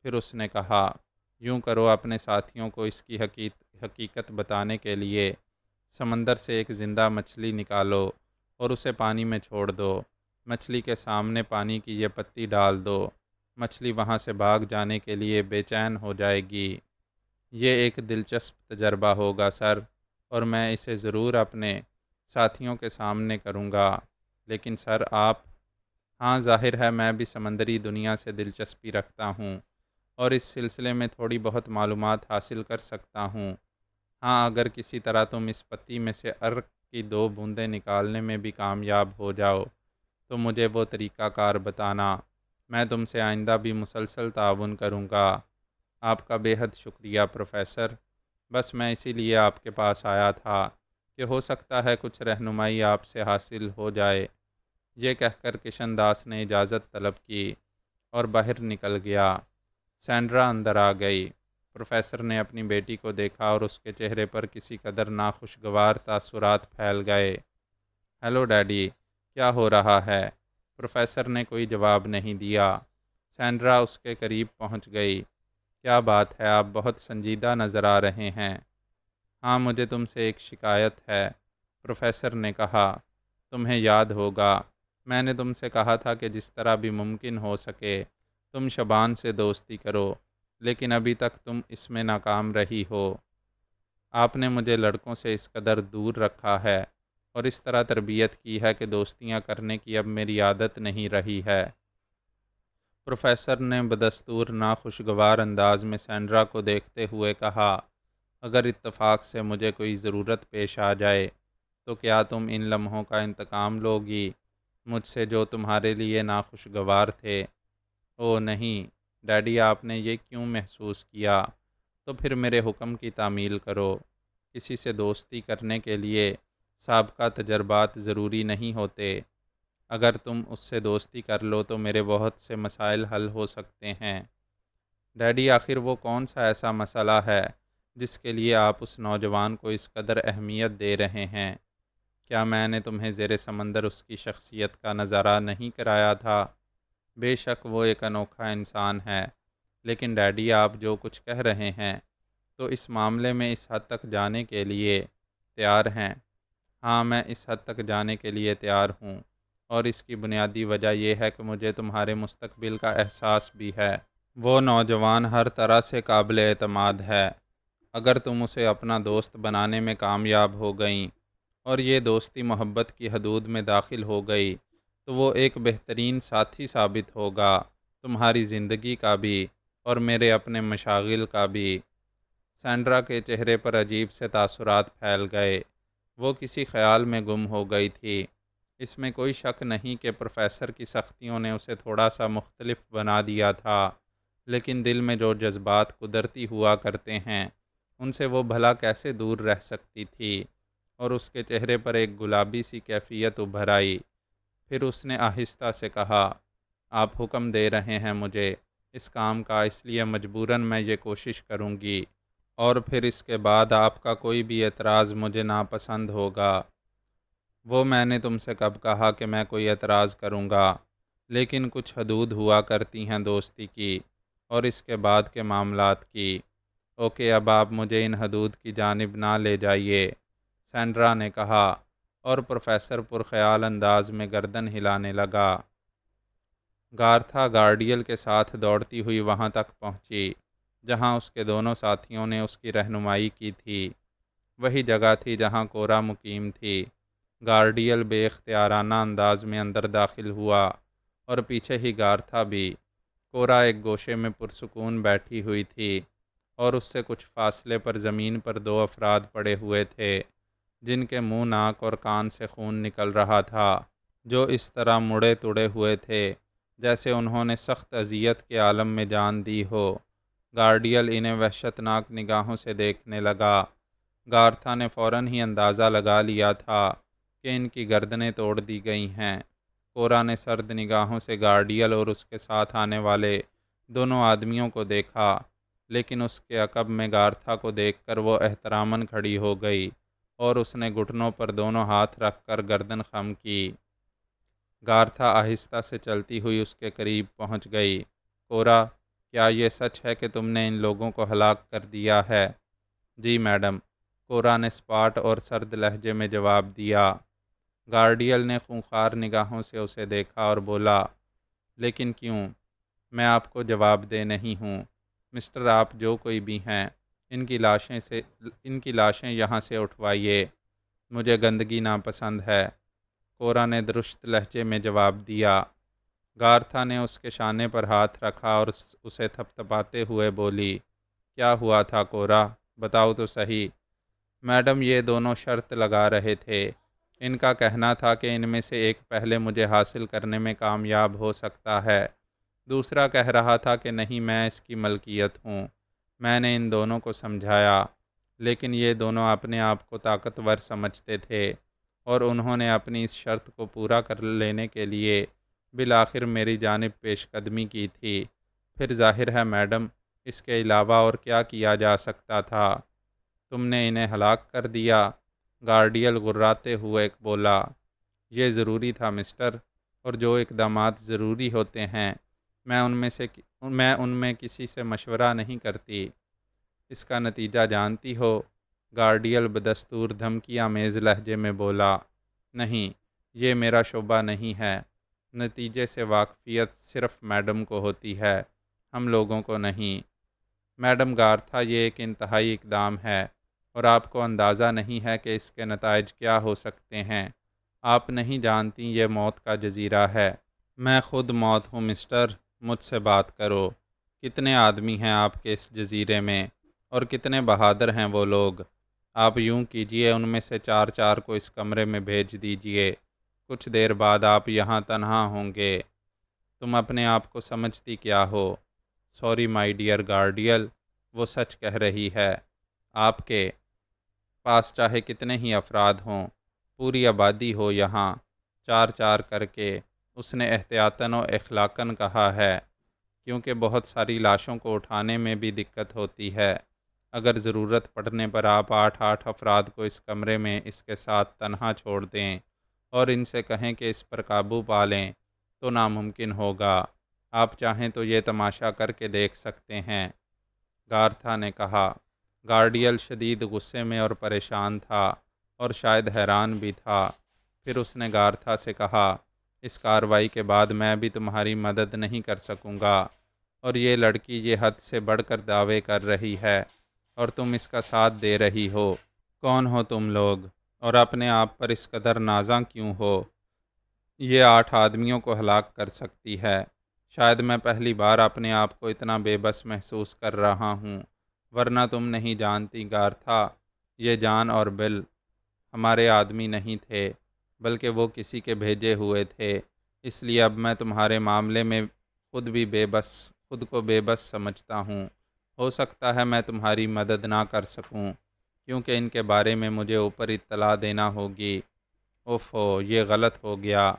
پھر اس نے کہا، یوں کرو، اپنے ساتھیوں کو اس کی حقیقت بتانے کے لیے سمندر سے ایک زندہ مچھلی نکالو اور اسے پانی میں چھوڑ دو۔ مچھلی کے سامنے پانی کی یہ پتی ڈال دو۔ مچھلی وہاں سے بھاگ جانے کے لیے بے چین ہو جائے گی۔ یہ ایک دلچسپ تجربہ ہوگا سر، اور میں اسے ضرور اپنے ساتھیوں کے سامنے کروں گا۔ لیکن سر آپ… ہاں، ظاہر ہے میں بھی سمندری دنیا سے دلچسپی رکھتا ہوں اور اس سلسلے میں تھوڑی بہت معلومات حاصل کر سکتا ہوں۔ ہاں، اگر کسی طرح تم اس پتی میں سے عرق کی 2 بوندیں نکالنے میں بھی کامیاب ہو جاؤ تو مجھے وہ طریقہ کار بتانا۔ میں تم سے آئندہ بھی مسلسل تعاون کروں گا۔ آپ کا بے حد شکریہ پروفیسر۔ بس میں اسی لیے آپ کے پاس آیا تھا کہ ہو سکتا ہے کچھ رہنمائی آپ سے حاصل ہو جائے۔ یہ کہہ کر کشن داس نے اجازت طلب کی اور باہر نکل گیا۔ سینڈرا اندر آ گئی۔ پروفیسر نے اپنی بیٹی کو دیکھا اور اس کے چہرے پر کسی قدر ناخوشگوار تاثرات پھیل گئے۔ ہیلو ڈیڈی، کیا ہو رہا ہے؟ پروفیسر نے کوئی جواب نہیں دیا۔ سینڈرا اس کے قریب پہنچ گئی۔ کیا بات ہے، آپ بہت سنجیدہ نظر آ رہے ہیں۔ ہاں، مجھے تم سے ایک شکایت ہے، پروفیسر نے کہا۔ تمہیں یاد ہوگا میں نے تم سے کہا تھا کہ جس طرح بھی ممکن ہو سکے تم شبان سے دوستی کرو، لیکن ابھی تک تم اس میں ناکام رہی ہو۔ آپ نے مجھے لڑکوں سے اس قدر دور رکھا ہے اور اس طرح تربیت کی ہے کہ دوستیاں کرنے کی اب میری عادت نہیں رہی ہے۔ پروفیسر نے بدستور ناخوشگوار انداز میں سینڈرا کو دیکھتے ہوئے کہا، اگر اتفاق سے مجھے کوئی ضرورت پیش آ جائے تو کیا تم ان لمحوں کا انتقام لوگی مجھ سے جو تمہارے لیے ناخوشگوار تھے؟ او نہیں ڈیڈی، آپ نے یہ کیوں محسوس کیا؟ تو پھر میرے حکم کی تعمیل کرو۔ کسی سے دوستی کرنے کے لیے سابقہ تجربات ضروری نہیں ہوتے۔ اگر تم اس سے دوستی کر لو تو میرے بہت سے مسائل حل ہو سکتے ہیں۔ ڈیڈی، آخر وہ کون سا ایسا مسئلہ ہے جس کے لیے آپ اس نوجوان کو اس قدر اہمیت دے رہے ہیں؟ کیا میں نے تمہیں زیر سمندر اس کی شخصیت کا نظارہ نہیں کرایا تھا؟ بے شک وہ ایک انوکھا انسان ہے، لیکن ڈیڈی آپ جو کچھ کہہ رہے ہیں تو اس معاملے میں اس حد تک جانے کے لیے تیار ہیں؟ ہاں، میں اس حد تک جانے کے لیے تیار ہوں، اور اس کی بنیادی وجہ یہ ہے کہ مجھے تمہارے مستقبل کا احساس بھی ہے۔ وہ نوجوان ہر طرح سے قابل اعتماد ہے۔ اگر تم اسے اپنا دوست بنانے میں کامیاب ہو گئیں اور یہ دوستی محبت کی حدود میں داخل ہو گئی تو وہ ایک بہترین ساتھی ثابت ہوگا، تمہاری زندگی کا بھی اور میرے اپنے مشاغل کا بھی۔ سینڈرا کے چہرے پر عجیب سے تاثرات پھیل گئے۔ وہ کسی خیال میں گم ہو گئی تھی۔ اس میں کوئی شک نہیں کہ پروفیسر کی سختیوں نے اسے تھوڑا سا مختلف بنا دیا تھا، لیکن دل میں جو جذبات قدرتی ہوا کرتے ہیں ان سے وہ بھلا کیسے دور رہ سکتی تھی؟ اور اس کے چہرے پر ایک گلابی سی کیفیت ابھر آئی۔ پھر اس نے آہستہ سے کہا، آپ حکم دے رہے ہیں مجھے اس کام کا، اس لیے مجبوراً میں یہ کوشش کروں گی، اور پھر اس کے بعد آپ کا کوئی بھی اعتراض مجھے ناپسند ہوگا۔ وہ میں نے تم سے کب کہا کہ میں کوئی اعتراض کروں گا؟ لیکن کچھ حدود ہوا کرتی ہیں دوستی کی اور اس کے بعد کے معاملات کی۔ اوکے، اب آپ مجھے ان حدود کی جانب نہ لے جائیے، سینڈرا نے کہا، اور پروفیسر پرخیال انداز میں گردن ہلانے لگا۔ گارتھا گارڈیل کے ساتھ دوڑتی ہوئی وہاں تک پہنچی جہاں اس کے دونوں ساتھیوں نے اس کی رہنمائی کی تھی۔ وہی جگہ تھی جہاں کورا مقیم تھی۔ گارڈیل بے اختیارانہ انداز میں اندر داخل ہوا اور پیچھے ہی گارتھا بھی۔ کورا ایک گوشے میں پرسکون بیٹھی ہوئی تھی اور اس سے کچھ فاصلے پر زمین پر دو افراد پڑے ہوئے تھے جن کے منہ، ناک اور کان سے خون نکل رہا تھا، جو اس طرح مڑے تڑے ہوئے تھے جیسے انہوں نے سخت اذیت کے عالم میں جان دی ہو۔ گارڈیل انہیں وحشتناک نگاہوں سے دیکھنے لگا۔ گارتھا نے فوراً ہی اندازہ لگا لیا تھا کہ ان کی گردنیں توڑ دی گئی ہیں۔ کورا نے سرد نگاہوں سے گارڈیل اور اس کے ساتھ آنے والے دونوں آدمیوں کو دیکھا، لیکن اس کے عقب میں گارتھا کو دیکھ کر وہ احتراماً کھڑی ہو گئی اور اس نے گھٹنوں پر دونوں ہاتھ رکھ کر گردن خم کی۔ گارتھا آہستہ سے چلتی ہوئی اس کے قریب پہنچ گئی۔ کورا، کیا یہ سچ ہے کہ تم نے ان لوگوں کو ہلاک کر دیا ہے؟ جی میڈم، کورا نے سپاٹ اور سرد لہجے میں جواب دیا۔ گارڈیل نے خونخوار نگاہوں سے اسے دیکھا اور بولا، لیکن کیوں؟ میں آپ کو جواب دہ نہیں ہوں مسٹر، آپ جو کوئی بھی ہیں ان کی لاشیں یہاں سے اٹھوائیے، مجھے گندگی ناپسند ہے، کورا نے درست لہجے میں جواب دیا۔ گارتھا نے اس کے شانے پر ہاتھ رکھا اور اسے تھپتھپاتے ہوئے بولی، کیا ہوا تھا کورا؟ بتاؤ تو صحیح۔ میڈم، یہ دونوں شرط لگا رہے تھے۔ ان کا کہنا تھا کہ ان میں سے ایک پہلے مجھے حاصل کرنے میں کامیاب ہو سکتا ہے، دوسرا کہہ رہا تھا کہ نہیں، میں اس کی ملکیت ہوں۔ میں نے ان دونوں کو سمجھایا، لیکن یہ دونوں اپنے آپ کو طاقتور سمجھتے تھے اور انہوں نے اپنی اس شرط کو پورا کر لینے کے لیے بالآخر میری جانب پیش قدمی کی تھی۔ پھر ظاہر ہے میڈم، اس کے علاوہ اور کیا کیا جا سکتا تھا؟ تم نے انہیں ہلاک کر دیا، گارڈیل غراتے ہوئے بولا۔ یہ ضروری تھا مسٹر، اور جو اقدامات ضروری ہوتے ہیں میں ان میں کسی سے مشورہ نہیں کرتی۔ اس کا نتیجہ جانتی ہو؟ گارڈیل بدستور دھمکی آمیز لہجے میں بولا۔ نہیں، یہ میرا شعبہ نہیں ہے۔ نتیجے سے واقفیت صرف میڈم کو ہوتی ہے، ہم لوگوں کو نہیں۔ میڈم گارتھا، یہ ایک انتہائی اقدام ہے اور آپ کو اندازہ نہیں ہے کہ اس کے نتائج کیا ہو سکتے ہیں۔ آپ نہیں جانتی یہ موت کا جزیرہ ہے۔ میں خود موت ہوں مسٹر، مجھ سے بات کرو۔ کتنے آدمی ہیں آپ کے اس جزیرے میں اور کتنے بہادر ہیں وہ لوگ؟ آپ یوں کیجئے، ان میں سے 4 کو اس کمرے میں بھیج دیجئے، کچھ دیر بعد آپ یہاں تنہا ہوں گے۔ تم اپنے آپ کو سمجھتی کیا ہو؟ سوری مائی ڈیئر گارڈیل، وہ سچ کہہ رہی ہے۔ آپ کے پاس چاہے کتنے ہی افراد ہوں، پوری آبادی ہو، یہاں 4 کر کے، اس نے احتیاطاً و اخلاقاً کہا ہے، کیونکہ بہت ساری لاشوں کو اٹھانے میں بھی دقت ہوتی ہے۔ اگر ضرورت پڑنے پر آپ 8 افراد کو اس کمرے میں اس کے ساتھ تنہا چھوڑ دیں اور ان سے کہیں کہ اس پر قابو پا لیں تو ناممکن ہوگا۔ آپ چاہیں تو یہ تماشا کر کے دیکھ سکتے ہیں، گارتھا نے کہا۔ گارڈیل شدید غصے میں اور پریشان تھا اور شاید حیران بھی تھا۔ پھر اس نے گارتھا سے کہا، اس کارروائی کے بعد میں بھی تمہاری مدد نہیں کر سکوں گا، اور یہ لڑکی یہ حد سے بڑھ کر دعوے کر رہی ہے اور تم اس کا ساتھ دے رہی ہو۔ کون ہو تم لوگ اور اپنے آپ پر اس قدر نازاں کیوں ہو؟ یہ 8 آدمیوں کو ہلاک کر سکتی ہے۔ شاید میں پہلی بار اپنے آپ کو اتنا بے بس محسوس کر رہا ہوں، ورنہ تم نہیں جانتی گارتھا، یہ جان اور بل ہمارے آدمی نہیں تھے، بلکہ وہ کسی کے بھیجے ہوئے تھے۔ اس لیے اب میں تمہارے معاملے میں خود کو بے بس سمجھتا ہوں۔ ہو سکتا ہے میں تمہاری مدد نہ کر سکوں، کیونکہ ان کے بارے میں مجھے اوپر اطلاع دینا ہوگی۔ اوفو، یہ غلط ہو گیا۔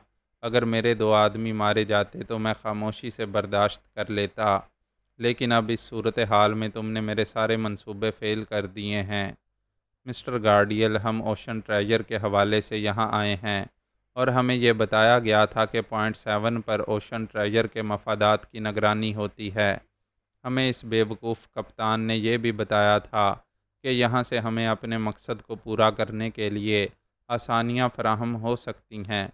اگر میرے 2 آدمی مارے جاتے تو میں خاموشی سے برداشت کر لیتا، لیکن اب اس صورتحال میں تم نے میرے سارے منصوبے فیل کر دیے ہیں۔ مسٹر گارڈیل، ہم اوشن ٹریجر کے حوالے سے یہاں آئے ہیں اور ہمیں یہ بتایا گیا تھا کہ پوائنٹ 7 پر اوشن ٹریجر کے مفادات کی نگرانی ہوتی ہے۔ ہمیں اس بیوقوف کپتان نے یہ بھی بتایا تھا کہ یہاں سے ہمیں اپنے مقصد کو پورا کرنے کے لیے آسانیاں فراہم ہو سکتی ہیں،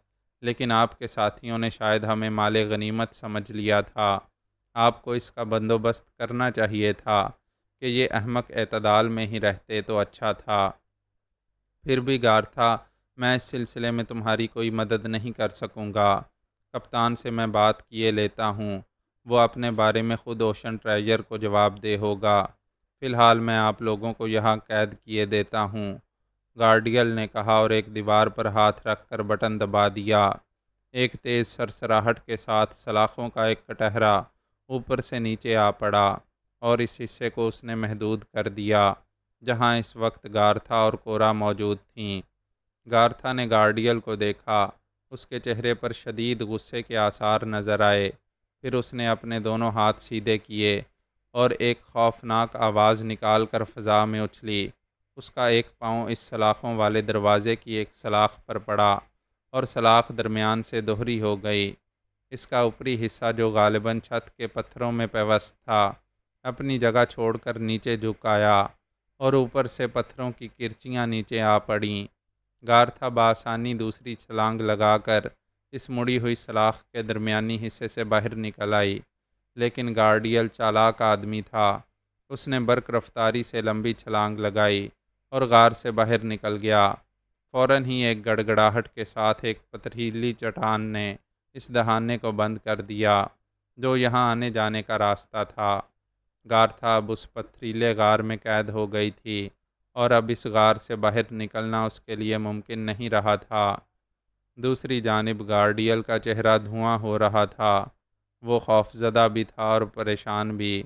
لیکن آپ کے ساتھیوں نے شاید ہمیں مال غنیمت سمجھ لیا تھا۔ آپ کو اس کا بندوبست کرنا چاہیے تھا کہ یہ احمق اعتدال میں ہی رہتے تو اچھا تھا۔ پھر بھی گارتھا، میں اس سلسلے میں تمہاری کوئی مدد نہیں کر سکوں گا۔ کپتان سے میں بات کیے لیتا ہوں، وہ اپنے بارے میں خود اوشن ٹریجر کو جواب دہ ہوگا۔ فی الحال میں آپ لوگوں کو یہاں قید کیے دیتا ہوں، گارڈیل نے کہا اور ایک دیوار پر ہاتھ رکھ کر بٹن دبا دیا۔ ایک تیز سرسراہٹ کے ساتھ سلاخوں کا ایک کٹہرا اوپر سے نیچے آ پڑا اور اس حصے کو اس نے محدود کر دیا جہاں اس وقت گارتھا اور کورا موجود تھیں۔ گارتھا نے گارڈیل کو دیکھا، اس کے چہرے پر شدید غصے کے آثار نظر آئے۔ پھر اس نے اپنے دونوں ہاتھ سیدھے کیے اور ایک خوفناک آواز نکال کر فضا میں اچھلی۔ اس کا ایک پاؤں اس سلاخوں والے دروازے کی ایک سلاخ پر پڑا اور سلاخ درمیان سے دوہری ہو گئی۔ اس کا اوپری حصہ جو غالباً چھت کے پتھروں میں پیوست تھا، اپنی جگہ چھوڑ کر نیچے جھک آیا اور اوپر سے پتھروں کی کرچیاں نیچے آ پڑیں۔ گارتھا بآسانی دوسری چھلانگ لگا کر اس مڑی ہوئی سلاخ کے درمیانی حصے سے باہر نکل آئی، لیکن گارڈیل چالاک آدمی تھا۔ اس نے برق رفتاری سے لمبی چھلانگ لگائی اور غار سے باہر نکل گیا۔ فوراً ہی ایک گڑگڑاہٹ کے ساتھ ایک پتھریلی چٹان نے اس دہانے کو بند کر دیا جو یہاں آنے جانے کا راستہ تھا۔ گارتھا اب اس پتھریلے غار میں قید ہو گئی تھی اور اب اس غار سے باہر نکلنا اس کے لیے ممکن نہیں رہا تھا۔ دوسری جانب گارڈیل کا چہرہ دھواں ہو رہا تھا۔ وہ خوفزدہ بھی تھا اور پریشان بھی۔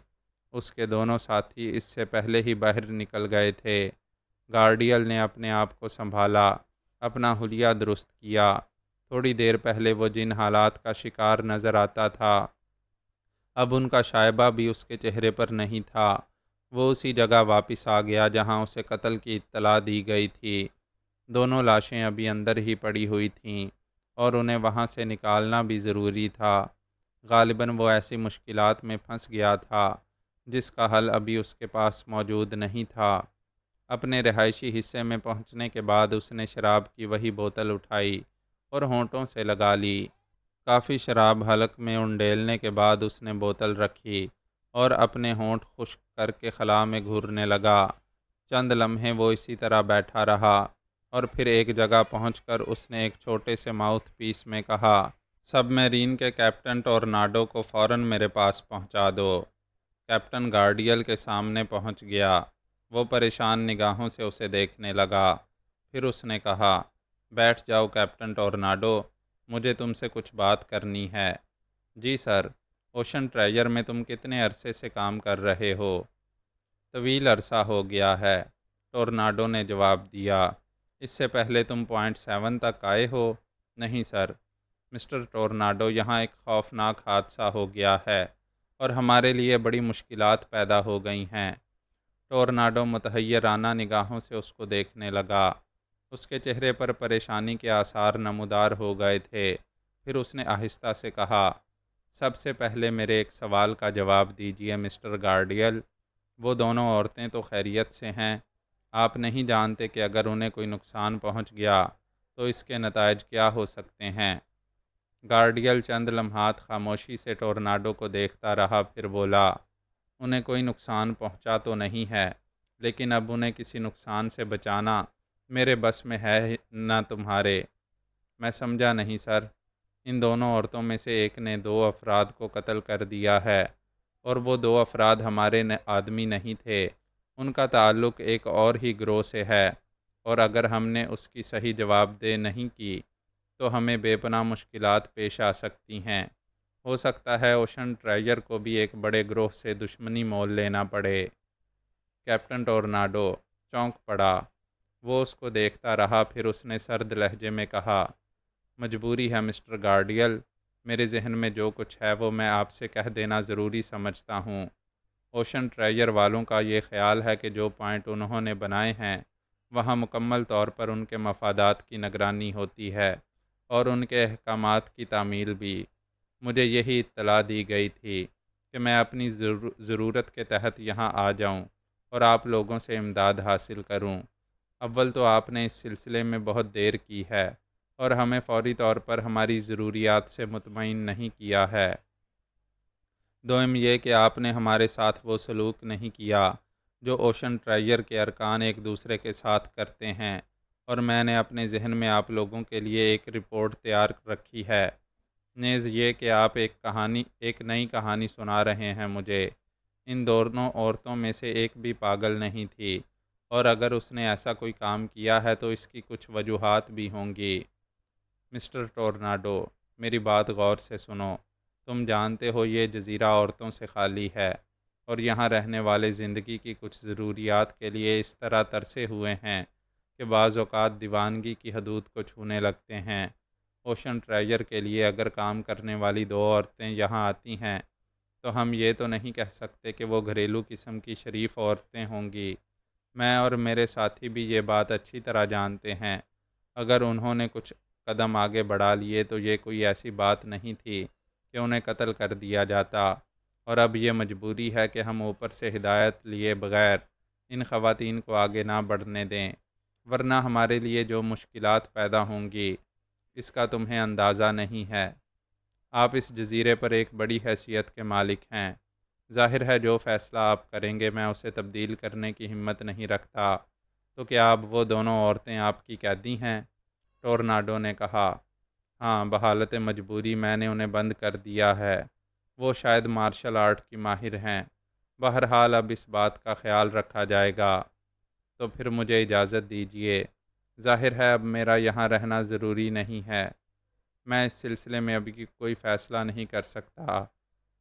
اس کے دونوں ساتھی اس سے پہلے ہی باہر نکل گئے تھے۔ گارڈیل نے اپنے آپ کو سنبھالا، اپنا حلیہ درست کیا۔ تھوڑی دیر پہلے وہ جن حالات کا شکار نظر آتا تھا، اب ان کا شائبہ بھی اس کے چہرے پر نہیں تھا۔ وہ اسی جگہ واپس آ گیا جہاں اسے قتل کی اطلاع دی گئی تھی۔ دونوں لاشیں ابھی اندر ہی پڑی ہوئی تھیں اور انہیں وہاں سے نکالنا بھی ضروری تھا۔ غالباً وہ ایسی مشکلات میں پھنس گیا تھا جس کا حل ابھی اس کے پاس موجود نہیں تھا۔ اپنے رہائشی حصے میں پہنچنے کے بعد اس نے شراب کی وہی بوتل اٹھائی اور ہونٹوں سے لگا لی۔ کافی شراب حلق میں انڈیلنے کے بعد اس نے بوتل رکھی اور اپنے ہونٹ خشک کر کے خلا میں گھورنے لگا۔ چند لمحے وہ اسی طرح بیٹھا رہا اور پھر ایک جگہ پہنچ کر اس نے ایک چھوٹے سے ماؤتھ پیس میں کہا، سب میرین کے کیپٹن ٹورناڈو کو فوراً میرے پاس پہنچا دو۔ کیپٹن گارڈیل کے سامنے پہنچ گیا۔ وہ پریشان نگاہوں سے اسے دیکھنے لگا۔ پھر اس نے کہا، بیٹھ جاؤ کیپٹن ٹورناڈو، مجھے تم سے کچھ بات کرنی ہے۔ جی سر۔ اوشن ٹریجر میں تم کتنے عرصے سے کام کر رہے ہو؟ طویل عرصہ ہو گیا ہے، ٹورناڈو نے جواب دیا۔ اس سے پہلے تم پوائنٹ 7 تک آئے ہو؟ نہیں سر۔ مسٹر ٹورناڈو، یہاں ایک خوفناک حادثہ ہو گیا ہے۔ اور ہمارے لیے بڑی مشکلات پیدا ہو گئی ہیں۔ ٹورناڈو متحیرانہ نگاہوں سے اس کو دیکھنے لگا۔ اس کے چہرے پر پریشانی کے آثار نمودار ہو گئے تھے۔ پھر اس نے آہستہ سے کہا، سب سے پہلے میرے ایک سوال کا جواب دیجیے مسٹر گارڈیل۔ وہ دونوں عورتیں تو خیریت سے ہیں؟ آپ نہیں جانتے کہ اگر انہیں کوئی نقصان پہنچ گیا تو اس کے نتائج کیا ہو سکتے ہیں؟ گارڈیل چند لمحات خاموشی سے ٹورناڈو کو دیکھتا رہا، پھر بولا، انہیں کوئی نقصان پہنچا تو نہیں ہے، لیکن اب انہیں کسی نقصان سے بچانا میرے بس میں ہے نہ تمہارے۔ میں سمجھا نہیں سر۔ ان دونوں عورتوں میں سے ایک نے 2 افراد کو قتل کر دیا ہے، اور وہ 2 افراد ہمارے آدمی نہیں تھے۔ ان کا تعلق ایک اور ہی گروہ سے ہے، اور اگر ہم نے اس کی صحیح جواب دہ نہیں کی تو ہمیں بے پناہ مشکلات پیش آ سکتی ہیں۔ ہو سکتا ہے اوشن ٹریجر کو بھی ایک بڑے گروہ سے دشمنی مول لینا پڑے۔ کیپٹن ٹورناڈو چونک پڑا۔ وہ اس کو دیکھتا رہا، پھر اس نے سرد لہجے میں کہا، مجبوری ہے مسٹر گارڈیل۔ میرے ذہن میں جو کچھ ہے وہ میں آپ سے کہہ دینا ضروری سمجھتا ہوں۔ اوشن ٹریجر والوں کا یہ خیال ہے کہ جو پوائنٹ انہوں نے بنائے ہیں وہاں مکمل طور پر ان کے مفادات کی نگرانی ہوتی ہے اور ان کے احکامات کی تعمیل بھی۔ مجھے یہی اطلاع دی گئی تھی کہ میں اپنی ضرورت کے تحت یہاں آ جاؤں اور آپ لوگوں سے امداد حاصل کروں۔ اول تو آپ نے اس سلسلے میں بہت دیر کی ہے اور ہمیں فوری طور پر ہماری ضروریات سے مطمئن نہیں کیا ہے۔ دوم یہ کہ آپ نے ہمارے ساتھ وہ سلوک نہیں کیا جو اوشن ٹریجر کے ارکان ایک دوسرے کے ساتھ کرتے ہیں، اور میں نے اپنے ذہن میں آپ لوگوں کے لیے ایک رپورٹ تیار رکھی ہے۔ نیز یہ کہ آپ ایک نئی کہانی سنا رہے ہیں مجھے۔ ان دونوں عورتوں میں سے ایک بھی پاگل نہیں تھی، اور اگر اس نے ایسا کوئی کام کیا ہے تو اس کی کچھ وجوہات بھی ہوں گی۔ مسٹر ٹورناڈو، میری بات غور سے سنو۔ تم جانتے ہو یہ جزیرہ عورتوں سے خالی ہے، اور یہاں رہنے والے زندگی کی کچھ ضروریات کے لیے اس طرح ترسے ہوئے ہیں کہ بعض اوقات دیوانگی کی حدود کو چھونے لگتے ہیں۔ اوشن ٹریجر کے لیے اگر کام کرنے والی 2 عورتیں یہاں آتی ہیں تو ہم یہ تو نہیں کہہ سکتے کہ وہ گھریلو قسم کی شریف عورتیں ہوں گی۔ میں اور میرے ساتھی بھی یہ بات اچھی طرح جانتے ہیں۔ اگر انہوں نے کچھ قدم آگے بڑھا لیے تو یہ کوئی ایسی بات نہیں تھی کہ انہیں قتل کر دیا جاتا، اور اب یہ مجبوری ہے کہ ہم اوپر سے ہدایت لیے بغیر ان خواتین کو آگے نہ بڑھنے دیں، ورنہ ہمارے لیے جو مشکلات پیدا ہوں گی اس کا تمہیں اندازہ نہیں ہے۔ آپ اس جزیرے پر ایک بڑی حیثیت کے مالک ہیں۔ ظاہر ہے جو فیصلہ آپ کریں گے میں اسے تبدیل کرنے کی ہمت نہیں رکھتا۔ تو کیا اب وہ دونوں عورتیں آپ کی قیدی ہیں؟ ٹورناڈو نے کہا، ہاں، بحالت مجبوری میں نے انہیں بند کر دیا ہے۔ وہ شاید مارشل آرٹ کی ماہر ہیں۔ بہرحال اب اس بات کا خیال رکھا جائے گا۔ تو پھر مجھے اجازت دیجیے۔ ظاہر ہے اب میرا یہاں رہنا ضروری نہیں ہے۔ میں اس سلسلے میں ابھی کوئی فیصلہ نہیں کر سکتا۔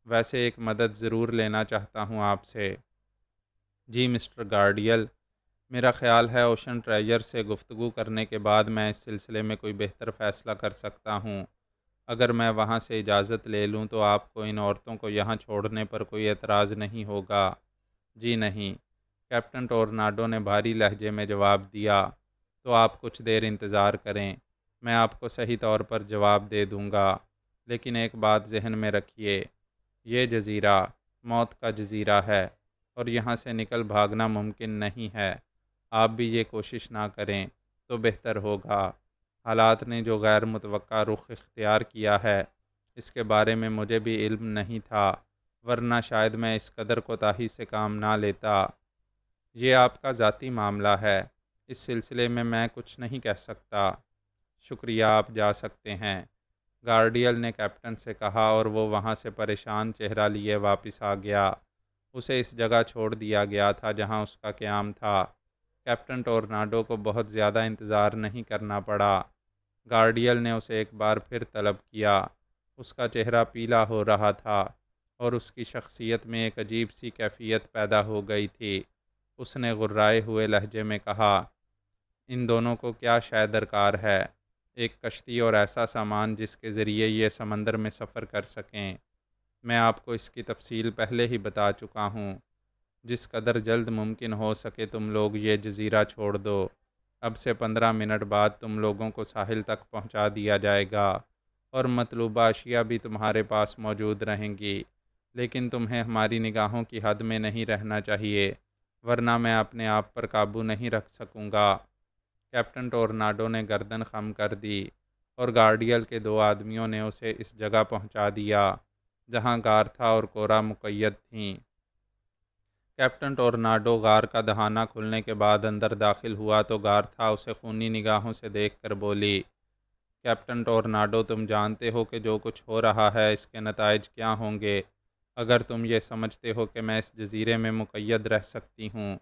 ویسے ایک مدد ضرور لینا چاہتا ہوں آپ سے۔ جی مسٹر گارڈیل، میرا خیال ہے اوشن ٹریجر سے گفتگو کرنے کے بعد میں اس سلسلے میں کوئی بہتر فیصلہ کر سکتا ہوں۔ اگر میں وہاں سے اجازت لے لوں تو آپ کو ان عورتوں کو یہاں چھوڑنے پر کوئی اعتراض نہیں ہوگا؟ جی نہیں، کیپٹن ٹورناڈو نے بھاری لہجے میں جواب دیا۔ تو آپ کچھ دیر انتظار کریں، میں آپ کو صحیح طور پر جواب دے دوں گا، لیکن ایک بات ذہن میں رکھیے، یہ جزیرہ موت کا جزیرہ ہے اور یہاں سے نکل بھاگنا ممکن نہیں ہے۔ آپ بھی یہ کوشش نہ کریں تو بہتر ہوگا۔ حالات نے جو غیر متوقع رخ اختیار کیا ہے اس کے بارے میں مجھے بھی علم نہیں تھا، ورنہ شاید میں اس قدر کوتاہی سے کام نہ لیتا۔ یہ آپ کا ذاتی معاملہ ہے، اس سلسلے میں کچھ نہیں کہہ سکتا۔ شکریہ، آپ جا سکتے ہیں، گارڈیل نے کیپٹن سے کہا، اور وہ وہاں سے پریشان چہرہ لیے واپس آ گیا۔ اسے اس جگہ چھوڑ دیا گیا تھا جہاں اس کا قیام تھا۔ کیپٹن ٹورناڈو کو بہت زیادہ انتظار نہیں کرنا پڑا۔ گارڈیل نے اسے ایک بار پھر طلب کیا۔ اس کا چہرہ پیلا ہو رہا تھا اور اس کی شخصیت میں ایک عجیب سی کیفیت پیدا ہو گئی تھی۔ اس نے غرائے ہوئے لہجے میں کہا، ان دونوں کو کیا شے درکار ہے؟ ایک کشتی اور ایسا سامان جس کے ذریعے یہ سمندر میں سفر کر سکیں۔ میں آپ کو اس کی تفصیل پہلے ہی بتا چکا ہوں۔ جس قدر جلد ممکن ہو سکے تم لوگ یہ جزیرہ چھوڑ دو۔ اب سے 15 منٹ بعد تم لوگوں کو ساحل تک پہنچا دیا جائے گا اور مطلوبہ اشیاء بھی تمہارے پاس موجود رہیں گی، لیکن تمہیں ہماری نگاہوں کی حد میں نہیں رہنا چاہیے، ورنہ میں اپنے آپ پر قابو نہیں رکھ سکوں گا۔ کیپٹن ٹورناڈو نے گردن خم کر دی اور گارڈیل کے 2 آدمیوں نے اسے اس جگہ پہنچا دیا جہاں گارتھا اور کورا مقید تھیں۔ کیپٹن ٹورناڈو غار کا دہانہ کھلنے کے بعد اندر داخل ہوا تو گارتھا اسے خونی نگاہوں سے دیکھ کر بولی، کیپٹن ٹورناڈو، تم جانتے ہو کہ جو کچھ ہو رہا ہے اس کے نتائج کیا ہوں گے۔ اگر تم یہ سمجھتے ہو کہ میں اس جزیرے میں مقید رہ سکتی ہوں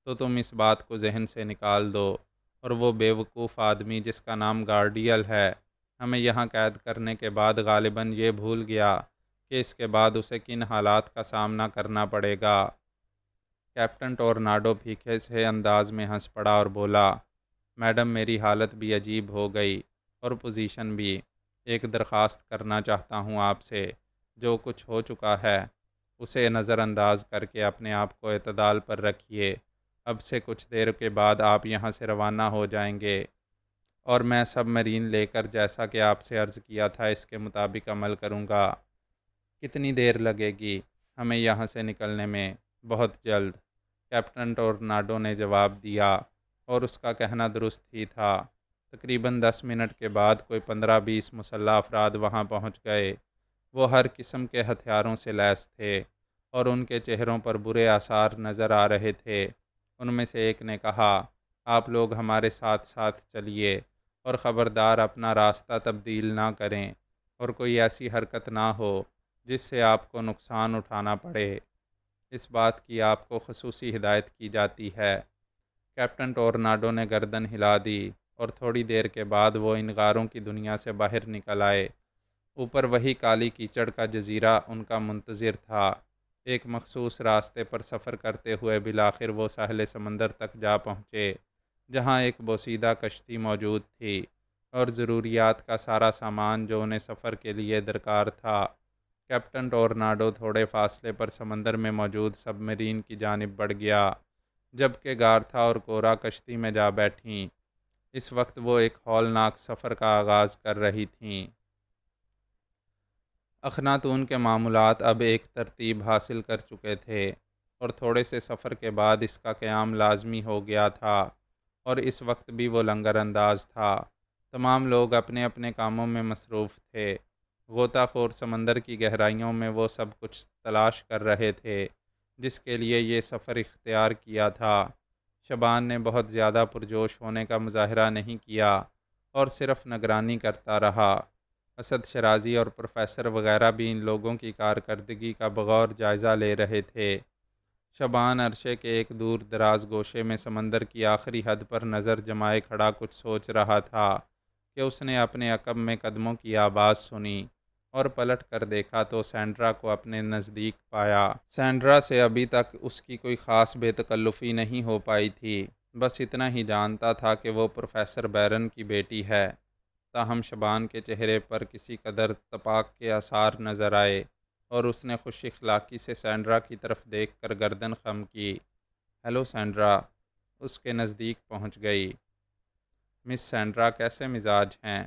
تو تم اس بات کو ذہن سے نکال دو، اور وہ بیوقوف آدمی جس کا نام گارڈیل ہے ہمیں یہاں قید کرنے کے بعد غالباً یہ بھول گیا کہ اس کے بعد اسے کن حالات کا سامنا کرنا پڑے گا۔ کیپٹن ٹورناڈو پھیکے سے انداز میں ہنس پڑا اور بولا، میڈم میری حالت بھی عجیب ہو گئی اور پوزیشن بھی۔ ایک درخواست کرنا چاہتا ہوں آپ سے، جو کچھ ہو چکا ہے اسے نظر انداز کر کے اپنے آپ کو اعتدال پر رکھیے۔ اب سے کچھ دیر کے بعد آپ یہاں سے روانہ ہو جائیں گے اور میں سب مرین لے کر جیسا کہ آپ سے عرض کیا تھا اس کے مطابق عمل کروں گا۔ کتنی دیر لگے گی ہمیں یہاں سے نکلنے میں؟ بہت جلد، کیپٹن ٹورناڈو نے جواب دیا، اور اس کا کہنا درست ہی تھا۔ تقریباً 10 منٹ کے بعد کوئی 15-20 مسلح افراد وہاں پہنچ گئے۔ وہ ہر قسم کے ہتھیاروں سے لیس تھے اور ان کے چہروں پر برے آثار نظر آ رہے تھے۔ ان میں سے ایک نے کہا، آپ لوگ ہمارے ساتھ ساتھ چلیے اور خبردار اپنا راستہ تبدیل نہ کریں اور کوئی ایسی حرکت نہ ہو جس سے آپ کو نقصان اٹھانا پڑے۔ اس بات کی آپ کو خصوصی ہدایت کی جاتی ہے۔ کیپٹن ٹورناڈو نے گردن ہلا دی اور تھوڑی دیر کے بعد وہ ان غاروں کی دنیا سے باہر نکل آئے۔ اوپر وہی کالی کیچڑ کا جزیرہ ان کا منتظر تھا۔ ایک مخصوص راستے پر سفر کرتے ہوئے بالآخر وہ ساحل سمندر تک جا پہنچے، جہاں ایک بوسیدہ کشتی موجود تھی اور ضروریات کا سارا سامان جو انہیں سفر کے لیے درکار تھا۔ کیپٹن ٹورناڈو تھوڑے فاصلے پر سمندر میں موجود سب مرین کی جانب بڑھ گیا، جبکہ گارتھا اور کورا کشتی میں جا بیٹھیں۔ اس وقت وہ ایک ہولناک سفر کا آغاز کر رہی تھیں۔ اخناتون کے معمولات اب ایک ترتیب حاصل کر چکے تھے اور تھوڑے سے سفر کے بعد اس کا قیام لازمی ہو گیا تھا، اور اس وقت بھی وہ لنگر انداز تھا۔ تمام لوگ اپنے اپنے کاموں میں مصروف تھے۔ غوطہ خور سمندر کی گہرائیوں میں وہ سب کچھ تلاش کر رہے تھے جس کے لیے یہ سفر اختیار کیا تھا۔ شبان نے بہت زیادہ پرجوش ہونے کا مظاہرہ نہیں کیا اور صرف نگرانی کرتا رہا۔ اسد شرازی اور پروفیسر وغیرہ بھی ان لوگوں کی کارکردگی کا بغور جائزہ لے رہے تھے۔ شبان عرشے کے ایک دور دراز گوشے میں سمندر کی آخری حد پر نظر جمائے کھڑا کچھ سوچ رہا تھا کہ اس نے اپنے عقب میں قدموں کی آواز سنی اور پلٹ کر دیکھا تو سینڈرا کو اپنے نزدیک پایا۔ سینڈرا سے ابھی تک اس کی کوئی خاص بے تکلفی نہیں ہو پائی تھی، بس اتنا ہی جانتا تھا کہ وہ پروفیسر بیرن کی بیٹی ہے۔ تاہم شبان کے چہرے پر کسی قدر تپاک کے آثار نظر آئے اور اس نے خوش اخلاقی سے سینڈرا کی طرف دیکھ کر گردن خم کی۔ ہیلو سینڈرا، اس کے نزدیک پہنچ گئی۔ مس سینڈرا، کیسے مزاج ہیں؟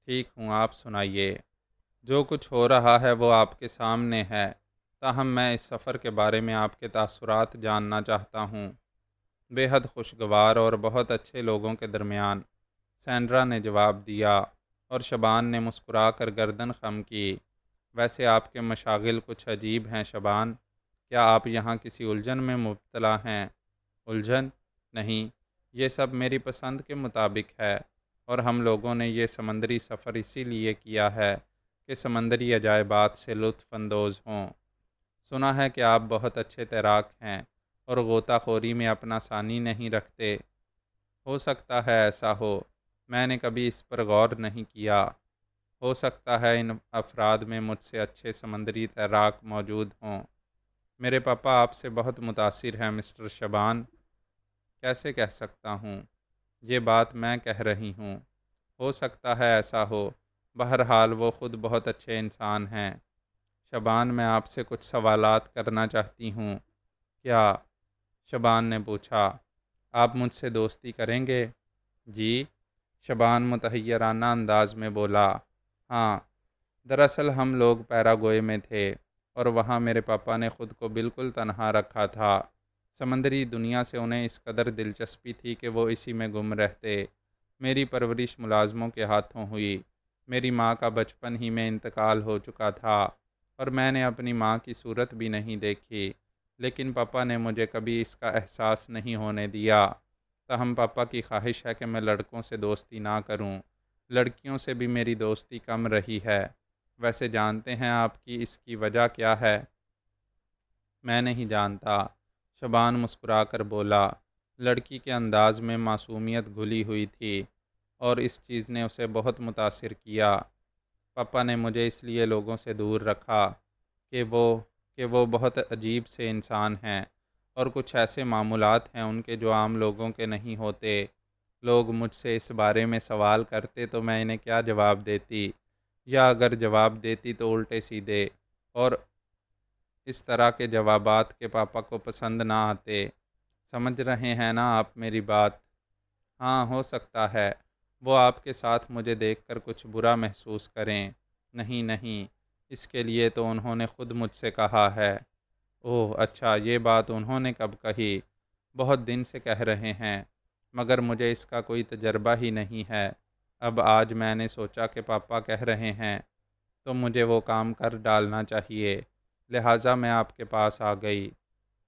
ٹھیک ہوں، آپ سنائیے۔ جو کچھ ہو رہا ہے وہ آپ کے سامنے ہے، تاہم میں اس سفر کے بارے میں آپ کے تاثرات جاننا چاہتا ہوں۔ بے حد خوشگوار اور بہت اچھے لوگوں کے درمیان، سینڈرا نے جواب دیا، اور شبان نے مسکرا کر گردن خم کی۔ ویسے آپ کے مشاغل کچھ عجیب ہیں شبان، کیا آپ یہاں کسی الجھن میں مبتلا ہیں؟ الجھن؟ نہیں، یہ سب میری پسند کے مطابق ہے، اور ہم لوگوں نے یہ سمندری سفر اسی لیے کیا ہے کہ سمندری عجائبات سے لطف اندوز ہوں۔ سنا ہے کہ آپ بہت اچھے تیراک ہیں اور غوطہ خوری میں اپنا ثانی نہیں رکھتے۔ ہو سکتا ہے ایسا ہو، میں نے کبھی اس پر غور نہیں کیا۔ ہو سکتا ہے ان افراد میں مجھ سے اچھے سمندری تیراک موجود ہوں۔ میرے پاپا آپ سے بہت متاثر ہیں مسٹر شبان۔ کیسے کہہ سکتا ہوں؟ یہ بات میں کہہ رہی ہوں۔ ہو سکتا ہے ایسا ہو، بہرحال وہ خود بہت اچھے انسان ہیں۔ شبان، میں آپ سے کچھ سوالات کرنا چاہتی ہوں۔ کیا؟ شبان نے پوچھا۔ آپ مجھ سے دوستی کریں گے؟ جی، شبان متحیرانہ انداز میں بولا۔ ہاں، دراصل ہم لوگ پیراگوئے میں تھے اور وہاں میرے پاپا نے خود کو بالکل تنہا رکھا تھا۔ سمندری دنیا سے انہیں اس قدر دلچسپی تھی کہ وہ اسی میں گم رہتے۔ میری پرورش ملازموں کے ہاتھوں ہوئی۔ میری ماں کا بچپن ہی میں انتقال ہو چکا تھا اور میں نے اپنی ماں کی صورت بھی نہیں دیکھی، لیکن پاپا نے مجھے کبھی اس کا احساس نہیں ہونے دیا۔ تاہم پاپا کی خواہش ہے کہ میں لڑکوں سے دوستی نہ کروں۔ لڑکیوں سے بھی میری دوستی کم رہی ہے۔ ویسے جانتے ہیں آپ کی اس کی وجہ کیا ہے؟ میں نہیں جانتا، شبان مسکرا کر بولا۔ لڑکی کے انداز میں معصومیت گھلی ہوئی تھی اور اس چیز نے اسے بہت متاثر کیا۔ پاپا نے مجھے اس لیے لوگوں سے دور رکھا کہ وہ بہت عجیب سے انسان ہیں اور کچھ ایسے معمولات ہیں ان کے جو عام لوگوں کے نہیں ہوتے۔ لوگ مجھ سے اس بارے میں سوال کرتے تو میں انہیں کیا جواب دیتی، یا اگر جواب دیتی تو الٹے سیدھے، اور اس طرح کے جوابات کے پاپا کو پسند نہ آتے۔ سمجھ رہے ہیں نا آپ میری بات؟ ہاں، ہو سکتا ہے وہ آپ کے ساتھ مجھے دیکھ کر کچھ برا محسوس کریں۔ نہیں نہیں، اس کے لیے تو انہوں نے خود مجھ سے کہا ہے۔ اوہ اچھا، یہ بات انہوں نے کب کہی؟ بہت دن سے کہہ رہے ہیں، مگر مجھے اس کا کوئی تجربہ ہی نہیں ہے۔ اب آج میں نے سوچا کہ پاپا کہہ رہے ہیں تو مجھے وہ کام کر ڈالنا چاہیے، لہٰذا میں آپ کے پاس آ گئی۔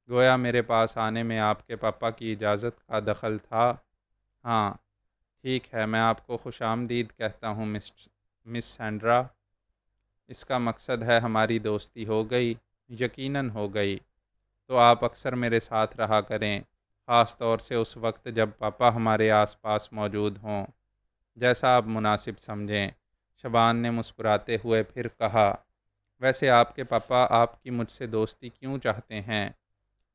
گویا میرے پاس آنے میں آپ کے پاپا کی اجازت کا دخل تھا۔ ہاں، ٹھیک ہے، میں آپ کو خوش آمدید کہتا ہوں مس سینڈرا۔ اس کا مقصد ہے ہماری دوستی ہو گئی؟ یقیناً ہو گئی۔ تو آپ اکثر میرے ساتھ رہا کریں، خاص طور سے اس وقت جب پاپا ہمارے آس پاس موجود ہوں۔ جیسا آپ مناسب سمجھیں، شبان نے مسکراتے ہوئے پھر کہا۔ ویسے آپ کے پاپا آپ کی مجھ سے دوستی کیوں چاہتے ہیں؟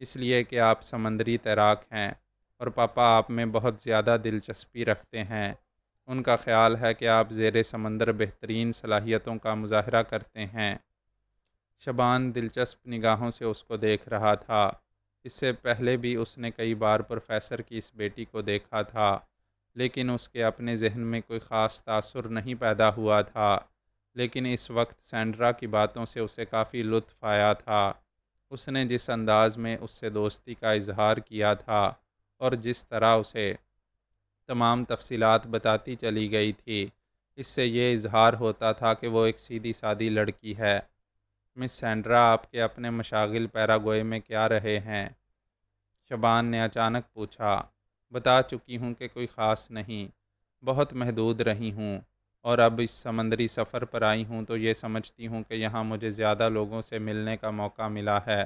اس لیے کہ آپ سمندری تیراک ہیں اور پاپا آپ میں بہت زیادہ دلچسپی رکھتے ہیں۔ ان کا خیال ہے کہ آپ زیر سمندر بہترین صلاحیتوں کا مظاہرہ کرتے ہیں۔ شبان دلچسپ نگاہوں سے اس کو دیکھ رہا تھا۔ اس سے پہلے بھی اس نے کئی بار پروفیسر کی اس بیٹی کو دیکھا تھا، لیکن اس کے اپنے ذہن میں کوئی خاص تاثر نہیں پیدا ہوا تھا۔ لیکن اس وقت سینڈرا کی باتوں سے اسے کافی لطف آیا تھا۔ اس نے جس انداز میں اس سے دوستی کا اظہار کیا تھا اور جس طرح اسے تمام تفصیلات بتاتی چلی گئی تھی، اس سے یہ اظہار ہوتا تھا کہ وہ ایک سیدھی سادی لڑکی ہے۔ مس سینڈرا، آپ کے اپنے مشاغل پیراگوئے میں کیا رہے ہیں؟ شبان نے اچانک پوچھا۔ بتا چکی ہوں کہ کوئی خاص نہیں، بہت محدود رہی ہوں، اور اب اس سمندری سفر پر آئی ہوں تو یہ سمجھتی ہوں کہ یہاں مجھے زیادہ لوگوں سے ملنے کا موقع ملا ہے،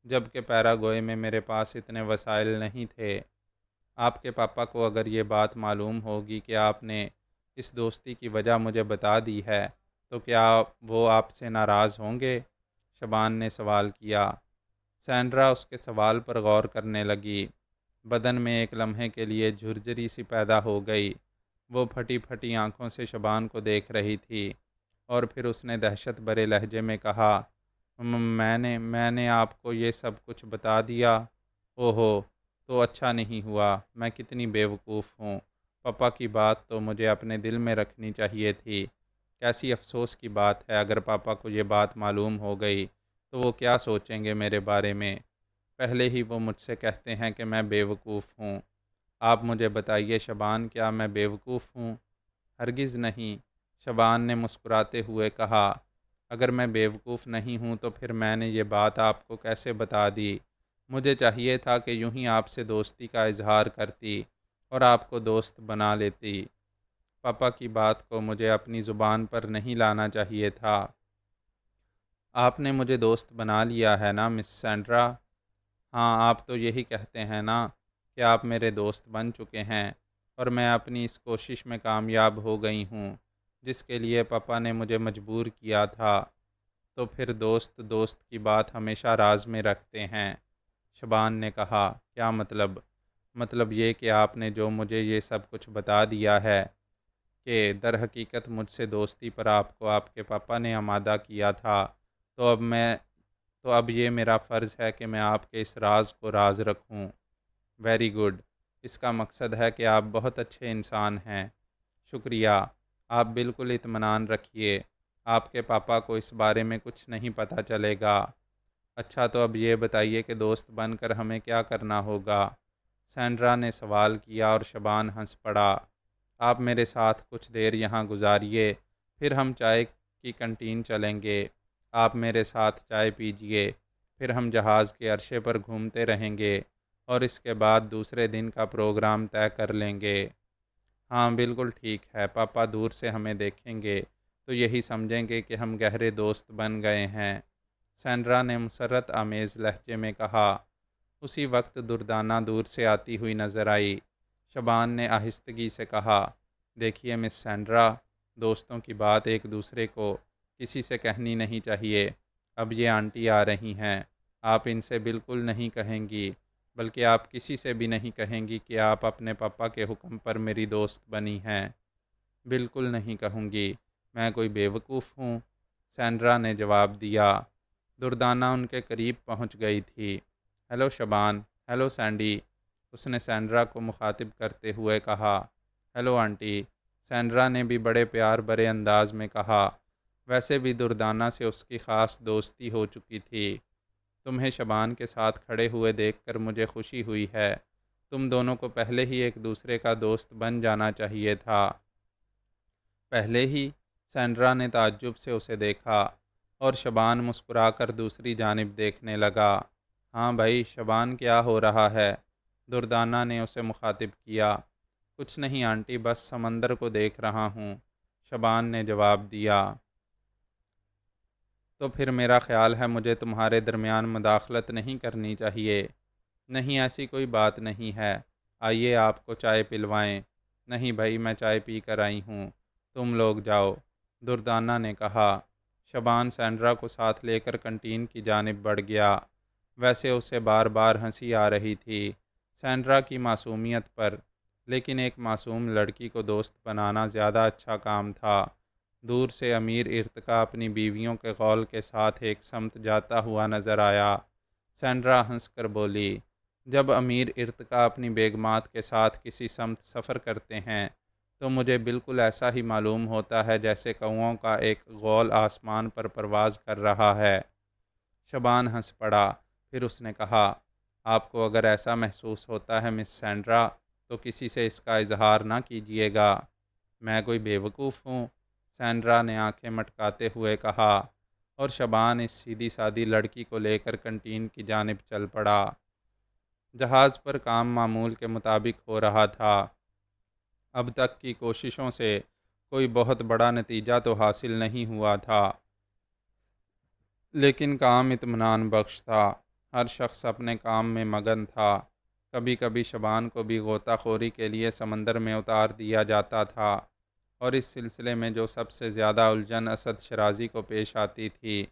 جبکہ پیراگوئے میں میرے پاس اتنے وسائل نہیں تھے۔ آپ کے پاپا کو اگر یہ بات معلوم ہوگی کہ آپ نے اس دوستی کی وجہ مجھے بتا دی ہے تو کیا وہ آپ سے ناراض ہوں گے؟ شبان نے سوال کیا۔ سینڈرا اس کے سوال پر غور کرنے لگی۔ بدن میں ایک لمحے کے لیے جھرجھری سی پیدا ہو گئی۔ وہ پھٹی پھٹی آنکھوں سے شبان کو دیکھ رہی تھی اور پھر اس نے دہشت بھرے لہجے میں کہا، میں نے آپ کو یہ سب کچھ بتا دیا؟ اوہو، تو اچھا نہیں ہوا۔ میں کتنی بیوقوف ہوں، پاپا کی بات تو مجھے اپنے دل میں رکھنی چاہیے تھی۔ کیسی افسوس کی بات ہے، اگر پاپا کو یہ بات معلوم ہو گئی تو وہ کیا سوچیں گے میرے بارے میں؟ پہلے ہی وہ مجھ سے کہتے ہیں کہ میں بیوقوف ہوں۔ آپ مجھے بتائیے شبان، کیا میں بیوقوف ہوں؟ ہرگز نہیں، شبان نے مسکراتے ہوئے کہا۔ اگر میں بیوقوف نہیں ہوں تو پھر میں نے یہ بات آپ کو کیسے بتا دی؟ مجھے چاہیے تھا کہ یوں ہی آپ سے دوستی کا اظہار کرتی اور آپ کو دوست بنا لیتی۔ پاپا کی بات کو مجھے اپنی زبان پر نہیں لانا چاہیے تھا۔ آپ نے مجھے دوست بنا لیا ہے نا مس سینڈرا؟ ہاں، آپ تو یہی کہتے ہیں نا کہ آپ میرے دوست بن چکے ہیں، اور میں اپنی اس کوشش میں کامیاب ہو گئی ہوں جس کے لیے پاپا نے مجھے مجبور کیا تھا۔ تو پھر دوست دوست کی بات ہمیشہ راز میں رکھتے ہیں، شبان نے کہا۔ کیا مطلب؟ مطلب یہ کہ آپ نے جو مجھے یہ سب کچھ بتا دیا ہے کہ در حقیقت مجھ سے دوستی پر آپ کو آپ کے پاپا نے آمادہ کیا تھا، تو اب یہ میرا فرض ہے کہ میں آپ کے اس راز کو راز رکھوں۔ ویری گڈ، اس کا مقصد ہے کہ آپ بہت اچھے انسان ہیں۔ شکریہ، آپ بالکل اطمینان رکھیے، آپ کے پاپا کو اس بارے میں کچھ نہیں پتہ چلے گا۔ اچھا، تو اب یہ بتائیے کہ دوست بن کر ہمیں کیا کرنا ہوگا؟ سینڈرا نے سوال کیا اور شبان ہنس پڑا۔ آپ میرے ساتھ کچھ دیر یہاں گزاریے، پھر ہم چائے کی کنٹین چلیں گے۔ آپ میرے ساتھ چائے پیجیے، پھر ہم جہاز کے عرصے پر گھومتے رہیں گے اور اس کے بعد دوسرے دن کا پروگرام طے کر لیں گے۔ ہاں بالکل ٹھیک ہے، پاپا دور سے ہمیں دیکھیں گے تو یہی سمجھیں گے کہ ہم گہرے دوست بن گئے ہیں، سینڈرا نے مسرت آمیز لہجے میں کہا۔ اسی وقت دردانہ دور سے آتی ہوئی نظر آئی۔ شبان نے آہستگی سے کہا، دیکھیے مس سینڈرا، دوستوں کی بات ایک دوسرے کو کسی سے کہنی نہیں چاہیے۔ اب یہ آنٹی آ رہی ہیں، آپ ان سے بالکل نہیں کہیں گی، بلکہ آپ کسی سے بھی نہیں کہیں گی کہ آپ اپنے پاپا کے حکم پر میری دوست بنی ہیں۔ بالکل نہیں کہوں گی، میں کوئی بیوقوف ہوں، سینڈرا نے جواب دیا۔ دردانہ ان کے قریب پہنچ گئی تھی۔ ہیلو شبان، ہیلو سینڈی، اس نے سینڈرا کو مخاطب کرتے ہوئے کہا۔ ہیلو آنٹی، سینڈرا نے بھی بڑے پیار برے انداز میں کہا۔ ویسے بھی دردانہ سے اس کی خاص دوستی ہو چکی تھی۔ تمہیں شبان کے ساتھ کھڑے ہوئے دیکھ کر مجھے خوشی ہوئی ہے، تم دونوں کو پہلے ہی ایک دوسرے کا دوست بن جانا چاہیے تھا۔ پہلے ہی؟ سینڈرا نے تعجب سے اسے دیکھا اور شبان مسکرا کر دوسری جانب دیکھنے لگا۔ ہاں بھائی شبان، کیا ہو رہا ہے؟ دردانہ نے اسے مخاطب کیا۔ کچھ نہیں آنٹی، بس سمندر کو دیکھ رہا ہوں، شبان نے جواب دیا۔ تو پھر میرا خیال ہے مجھے تمہارے درمیان مداخلت نہیں کرنی چاہیے۔ نہیں، ایسی کوئی بات نہیں ہے، آئیے آپ کو چائے پلوائیں۔ نہیں بھائی، میں چائے پی کر آئی ہوں، تم لوگ جاؤ، دردانہ نے کہا۔ شبان سینڈرا کو ساتھ لے کر کنٹین کی جانب بڑھ گیا۔ ویسے اسے بار بار ہنسی آ رہی تھی سینڈرا کی معصومیت پر، لیکن ایک معصوم لڑکی کو دوست بنانا زیادہ اچھا کام تھا۔ دور سے امیر ارتقا اپنی بیویوں کے قول کے ساتھ ایک سمت جاتا ہوا نظر آیا۔ سینڈرا ہنس کر بولی، جب امیر ارتقا اپنی بیگمات کے ساتھ کسی سمت سفر کرتے ہیں تو مجھے بالکل ایسا ہی معلوم ہوتا ہے جیسے کوؤں کا ایک غول آسمان پر پرواز کر رہا ہے۔ شبان ہنس پڑا، پھر اس نے کہا، آپ کو اگر ایسا محسوس ہوتا ہے مس سینڈرا تو کسی سے اس کا اظہار نہ کیجیے گا۔ میں کوئی بیوقوف ہوں؟ سینڈرا نے آنکھیں مٹکاتے ہوئے کہا، اور شبان اس سیدھی سادی لڑکی کو لے کر کنٹین کی جانب چل پڑا۔ جہاز پر کام معمول کے مطابق ہو رہا تھا۔ اب تک کی کوششوں سے کوئی بہت بڑا نتیجہ تو حاصل نہیں ہوا تھا، لیکن کام اطمینان بخش تھا۔ ہر شخص اپنے کام میں مگن تھا۔ کبھی کبھی شبان کو بھی غوطہ خوری کے لیے سمندر میں اتار دیا جاتا تھا، اور اس سلسلے میں جو سب سے زیادہ الجھن اسد شرازی کو پیش آتی تھی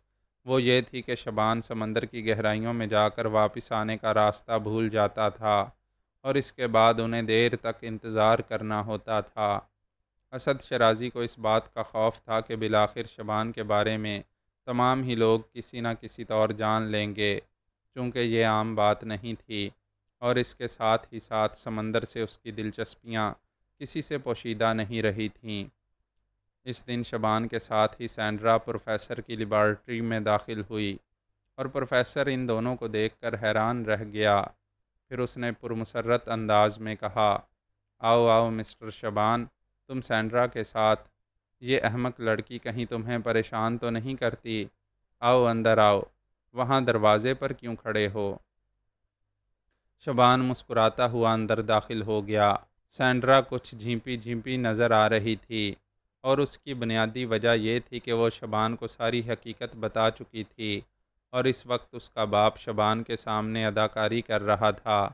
وہ یہ تھی کہ شبان سمندر کی گہرائیوں میں جا کر واپس آنے کا راستہ بھول جاتا تھا، اور اس کے بعد انہیں دیر تک انتظار کرنا ہوتا تھا۔ اسد شرازی کو اس بات کا خوف تھا کہ بالآخر شبان کے بارے میں تمام ہی لوگ کسی نہ کسی طور جان لیں گے، چونکہ یہ عام بات نہیں تھی، اور اس کے ساتھ ہی ساتھ سمندر سے اس کی دلچسپیاں کسی سے پوشیدہ نہیں رہی تھیں۔ اس دن شبان کے ساتھ ہی سینڈرا پروفیسر کی لیبارٹری میں داخل ہوئی، اور پروفیسر ان دونوں کو دیکھ کر حیران رہ گیا۔ پھر اس نے پرمسرت انداز میں کہا، آؤ آؤ مسٹر شبان، تم سینڈرا کے ساتھ، یہ احمق لڑکی کہیں تمہیں پریشان تو نہیں کرتی؟ آؤ اندر آؤ، وہاں دروازے پر کیوں کھڑے ہو؟ شبان مسکراتا ہوا اندر داخل ہو گیا۔ سینڈرا کچھ جھیمپی جھیمپی نظر آ رہی تھی، اور اس کی بنیادی وجہ یہ تھی کہ وہ شبان کو ساری حقیقت بتا چکی تھی، اور اس وقت اس کا باپ شبان کے سامنے اداکاری کر رہا تھا۔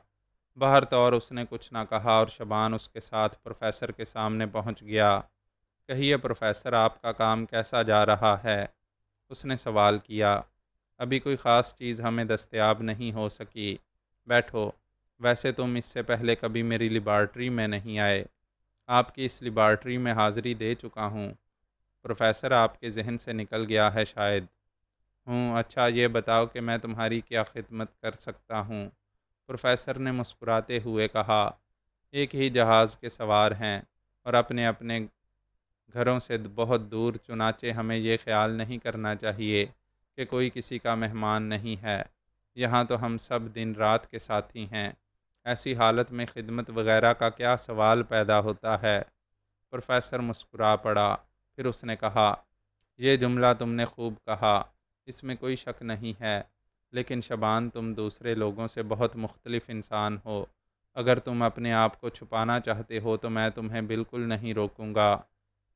بہر طور اس نے کچھ نہ کہا اور شبان اس کے ساتھ پروفیسر کے سامنے پہنچ گیا۔ کہیے پروفیسر، آپ کا کام کیسا جا رہا ہے؟ اس نے سوال کیا۔ ابھی کوئی خاص چیز ہمیں دستیاب نہیں ہو سکی، بیٹھو۔ ویسے تم اس سے پہلے کبھی میری لیبارٹری میں نہیں آئے۔ آپ کی اس لیبارٹری میں حاضری دے چکا ہوں، پروفیسر، آپ کے ذہن سے نکل گیا ہے شاید۔ ہوں، اچھا یہ بتاؤ کہ میں تمہاری کیا خدمت کر سکتا ہوں؟ پروفیسر نے مسکراتے ہوئے کہا، ایک ہی جہاز کے سوار ہیں اور اپنے اپنے گھروں سے بہت دور، چنانچہ ہمیں یہ خیال نہیں کرنا چاہیے کہ کوئی کسی کا مہمان نہیں ہے۔ یہاں تو ہم سب دن رات کے ساتھی ہیں، ایسی حالت میں خدمت وغیرہ کا کیا سوال پیدا ہوتا ہے؟ پروفیسر مسکرا پڑا، پھر اس نے کہا، یہ جملہ تم نے خوب کہا، اس میں کوئی شک نہیں ہے، لیکن شبان تم دوسرے لوگوں سے بہت مختلف انسان ہو۔ اگر تم اپنے آپ کو چھپانا چاہتے ہو تو میں تمہیں بالکل نہیں روکوں گا،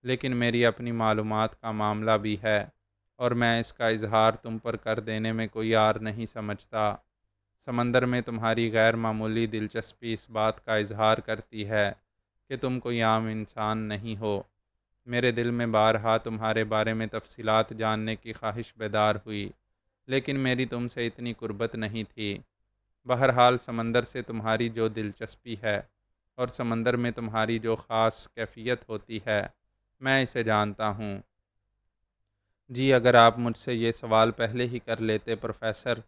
لیکن میری اپنی معلومات کا معاملہ بھی ہے اور میں اس کا اظہار تم پر کر دینے میں کوئی عار نہیں سمجھتا۔ سمندر میں تمہاری غیر معمولی دلچسپی اس بات کا اظہار کرتی ہے کہ تم کوئی عام انسان نہیں ہو۔ میرے دل میں بارہا تمہارے بارے میں تفصیلات جاننے کی خواہش بیدار ہوئی، لیکن میری تم سے اتنی قربت نہیں تھی۔ بہرحال سمندر سے تمہاری جو دلچسپی ہے اور سمندر میں تمہاری جو خاص کیفیت ہوتی ہے، میں اسے جانتا ہوں۔ جی اگر آپ مجھ سے یہ سوال پہلے ہی کر لیتے پروفیسر،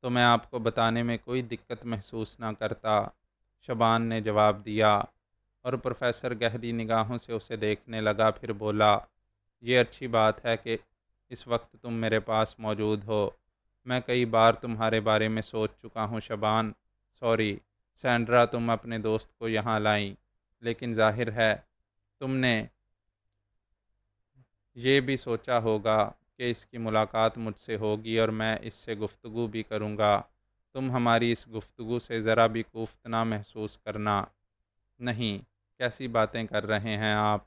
تو میں آپ کو بتانے میں کوئی دقت محسوس نہ کرتا، شبان نے جواب دیا، اور پروفیسر گہری نگاہوں سے اسے دیکھنے لگا، پھر بولا، یہ اچھی بات ہے کہ اس وقت تم میرے پاس موجود ہو۔ میں کئی بار تمہارے بارے میں سوچ چکا ہوں شبان، سوری سینڈرا، تم اپنے دوست کو یہاں لائیں، لیکن ظاہر ہے تم نے یہ بھی سوچا ہوگا کہ اس کی ملاقات مجھ سے ہوگی اور میں اس سے گفتگو بھی کروں گا۔ تم ہماری اس گفتگو سے ذرا بھی کوفت نہ محسوس کرنا۔ نہیں، کیسی باتیں کر رہے ہیں آپ؟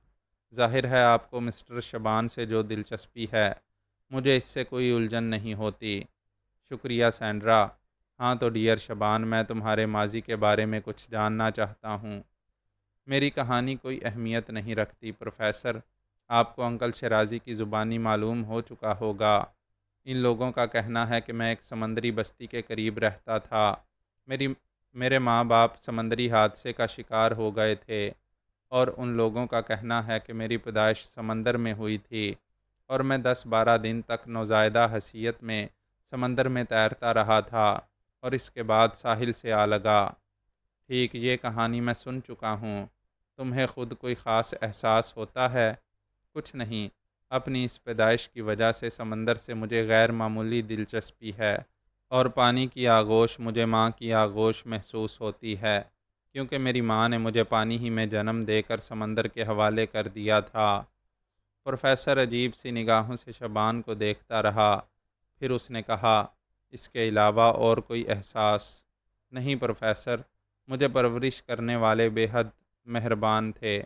ظاہر ہے آپ کو مسٹر شبان سے جو دلچسپی ہے، مجھے اس سے کوئی الجھن نہیں ہوتی۔ شکریہ سینڈرا۔ ہاں تو ڈیئر شبان، میں تمہارے ماضی کے بارے میں کچھ جاننا چاہتا ہوں۔ میری کہانی کوئی اہمیت نہیں رکھتی پروفیسر، آپ کو انکل شرازی کی زبانی معلوم ہو چکا ہوگا۔ ان لوگوں کا کہنا ہے کہ میں ایک سمندری بستی کے قریب رہتا تھا۔ میرے ماں باپ سمندری حادثے کا شکار ہو گئے تھے، اور ان لوگوں کا کہنا ہے کہ میری پیدائش سمندر میں ہوئی تھی اور میں 10-12 دن تک نوزائیدہ حیثیت میں سمندر میں تیرتا رہا تھا اور اس کے بعد ساحل سے آ لگا۔ ٹھیک، یہ کہانی میں سن چکا ہوں۔ تمہیں خود کوئی خاص احساس ہوتا ہے؟ کچھ نہیں، اپنی اس پیدائش کی وجہ سے سمندر سے مجھے غیر معمولی دلچسپی ہے، اور پانی کی آغوش مجھے ماں کی آغوش محسوس ہوتی ہے، کیونکہ میری ماں نے مجھے پانی ہی میں جنم دے کر سمندر کے حوالے کر دیا تھا۔ پروفیسر عجیب سی نگاہوں سے شبان کو دیکھتا رہا، پھر اس نے کہا، اس کے علاوہ اور کوئی احساس؟ نہیں پروفیسر، مجھے پرورش کرنے والے بے حد مہربان تھے۔